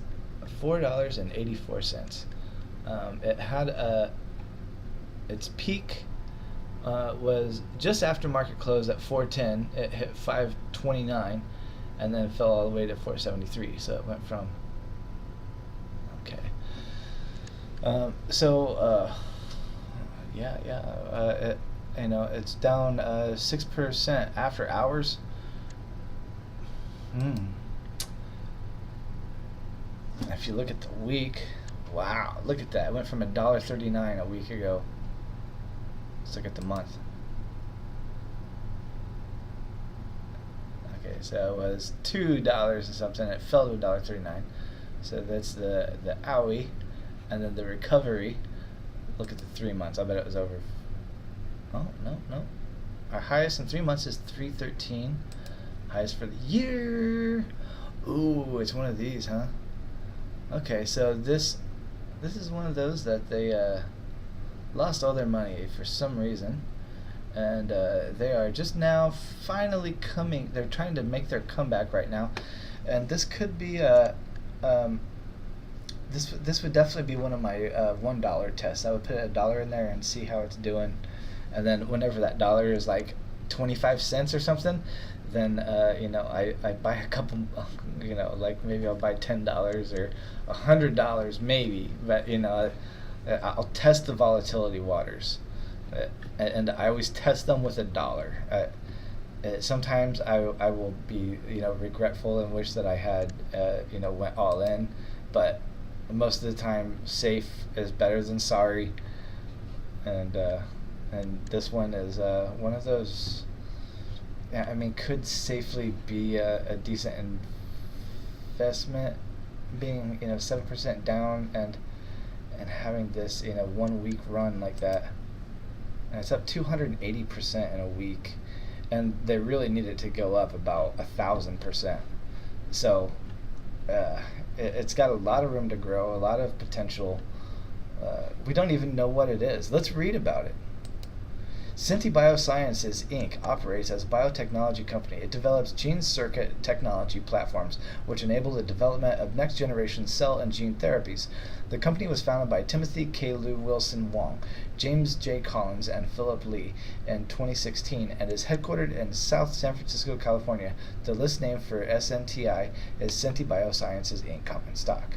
$4.84. It had its peak was just after market close at 410. It hit 529, and then it fell all the way to 473. So it went from it's down 6% after hours. If you look at the week, wow, look at that. It went from $1.39 a week ago. Let's look at the month. Okay, so it was $2 and something. It fell to $1.39. So that's the owie, and then the recovery. Look at the 3 months. I bet it was over. Oh, no. Our highest in 3 months is 313. Highest for the year. Ooh, it's one of these, huh? Okay, so this is one of those that they lost all their money for some reason, and they are just now finally coming. They're trying to make their comeback right now, and this could be this would definitely be one of my $1 tests. I would put $1 in there and see how it's doing. And then whenever that dollar is like 25 cents or something, then I buy a couple, like maybe I'll buy $10 or $100 maybe, but I'll test the volatility waters, and I always test them with $1. Sometimes I will be regretful and wish that I had went all in, but most of the time safe is better than sorry, and this one is one of those. Yeah, I mean, could safely be a decent investment, being 7% down and having this 1 week run like that. And it's up 280% in a week, and they really need it to go up about 1,000%. So it's got a lot of room to grow, a lot of potential. We don't even know what it is. Let's read about it. Senti Biosciences, Inc. operates as a biotechnology company. It develops gene circuit technology platforms which enable the development of next-generation cell and gene therapies. The company was founded by Timothy K. Lou Wilson Wong, James J. Collins, and Philip Lee in 2016 and is headquartered in South San Francisco, California. The list name for SNTI is Senti Biosciences, Inc. common stock.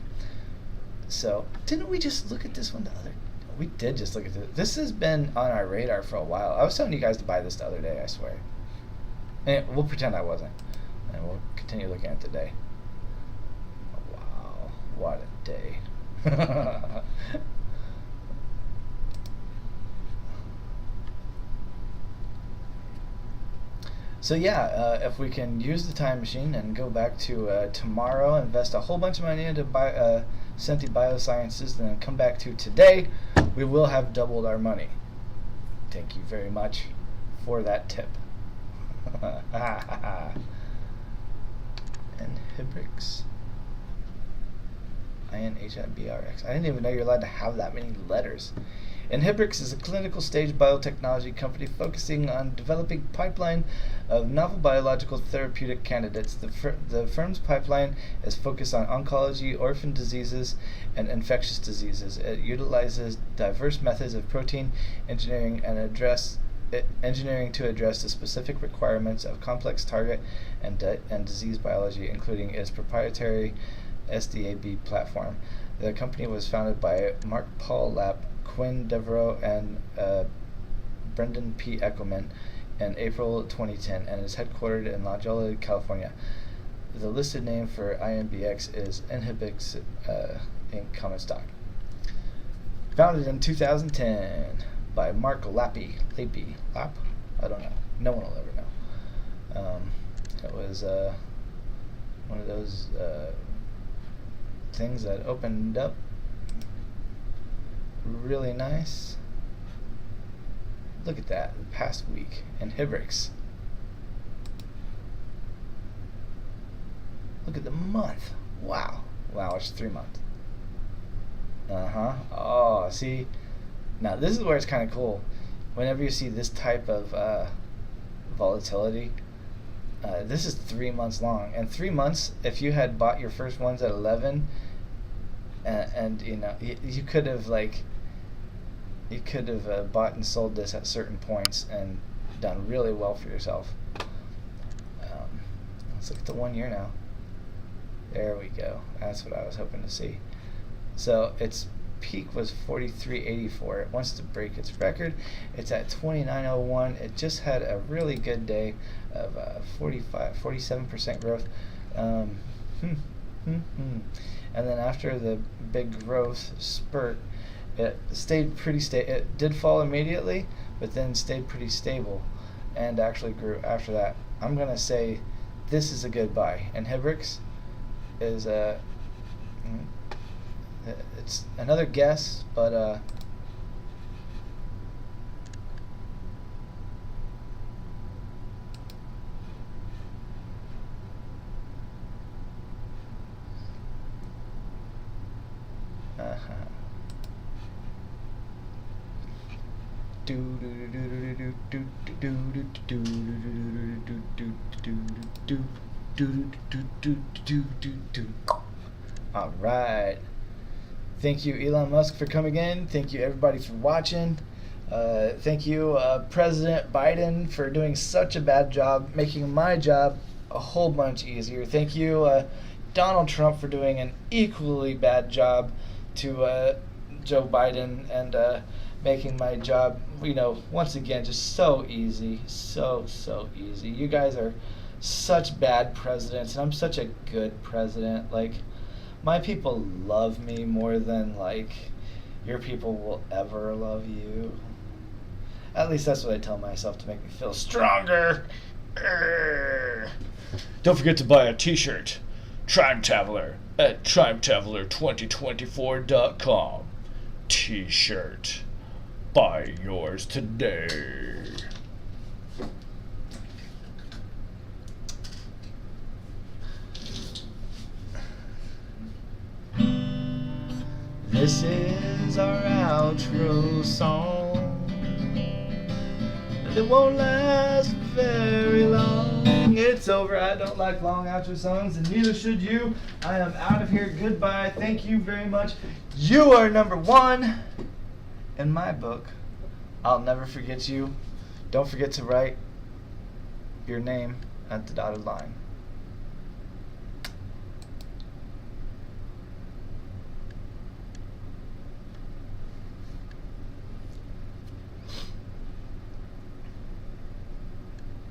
So, didn't we just look at this one the other day? We did just look at this. This has been on our radar for a while. I was telling you guys to buy this the other day, I swear. And we'll pretend I wasn't. And we'll continue looking at it today. Wow, what a day. So yeah, if we can use the time machine and go back to tomorrow, invest a whole bunch of money into Senti Biosciences, and then come back to today, we will have doubled our money. Thank you very much for that tip. And Hibrix. INHIBRX. I didn't even know you're allowed to have that many letters. Inhibrx is a clinical stage biotechnology company focusing on developing pipeline of novel biological therapeutic candidates. The firm's pipeline is focused on oncology, orphan diseases, and infectious diseases. It utilizes diverse methods of protein engineering to address the specific requirements of complex target and disease biology, including its proprietary SDAB platform. The company was founded by Mark Paul Lapp, Quinn Devereaux, and Brendan P. Eckelman in April 2010 and is headquartered in La Jolla, California. The listed name for IMBX is Inhibix Inc. Common Stock. Founded in 2010 by Mark Lappy. Lapp? I don't know. No one will ever know. It was one of those things that opened up really nice. Look at that, the past week. And Hibrix. Look at the month. Wow. Wow, it's 3 months. Oh, see? Now, this is where it's kind of cool. Whenever you see this type of volatility, this is 3 months long. And 3 months, if you had bought your first ones at 11, and you know, you could have, like, bought and sold this at certain points and done really well for yourself. Let's look at the 1 year now. There we go. That's what I was hoping to see. So its peak was 43.84. It wants to break its record. It's at 29.01. It just had a really good day of 47% growth. And then after the big growth spurt, it stayed pretty stable. It did fall immediately, but then stayed pretty stable and actually grew after that. I'm going to say this is a good buy. And Hibrix is it's another guess, but all right. Thank you, Elon Musk, for coming in. Thank you, everybody, for watching. Thank you, President Biden, for doing such a bad job, making my job a whole bunch easier. Thank you, Donald Trump, for doing an equally bad job to Joe Biden and making my job, you know, once again, just so easy. So easy. You guys are such bad presidents, and I'm such a good president. Like, my people love me more than, like, your people will ever love you. At least that's what I tell myself to make me feel stronger. Don't forget to buy a t-shirt. Trime Taveler at TrimeTaveler2024.com. T-shirt. Buy yours today. This is our outro song. It won't last very long. It's over. I don't like long outro songs, and neither should you. I am out of here. Goodbye. Thank you very much. You are number one in my book. I'll never forget you. Don't forget to write your name at the dotted line.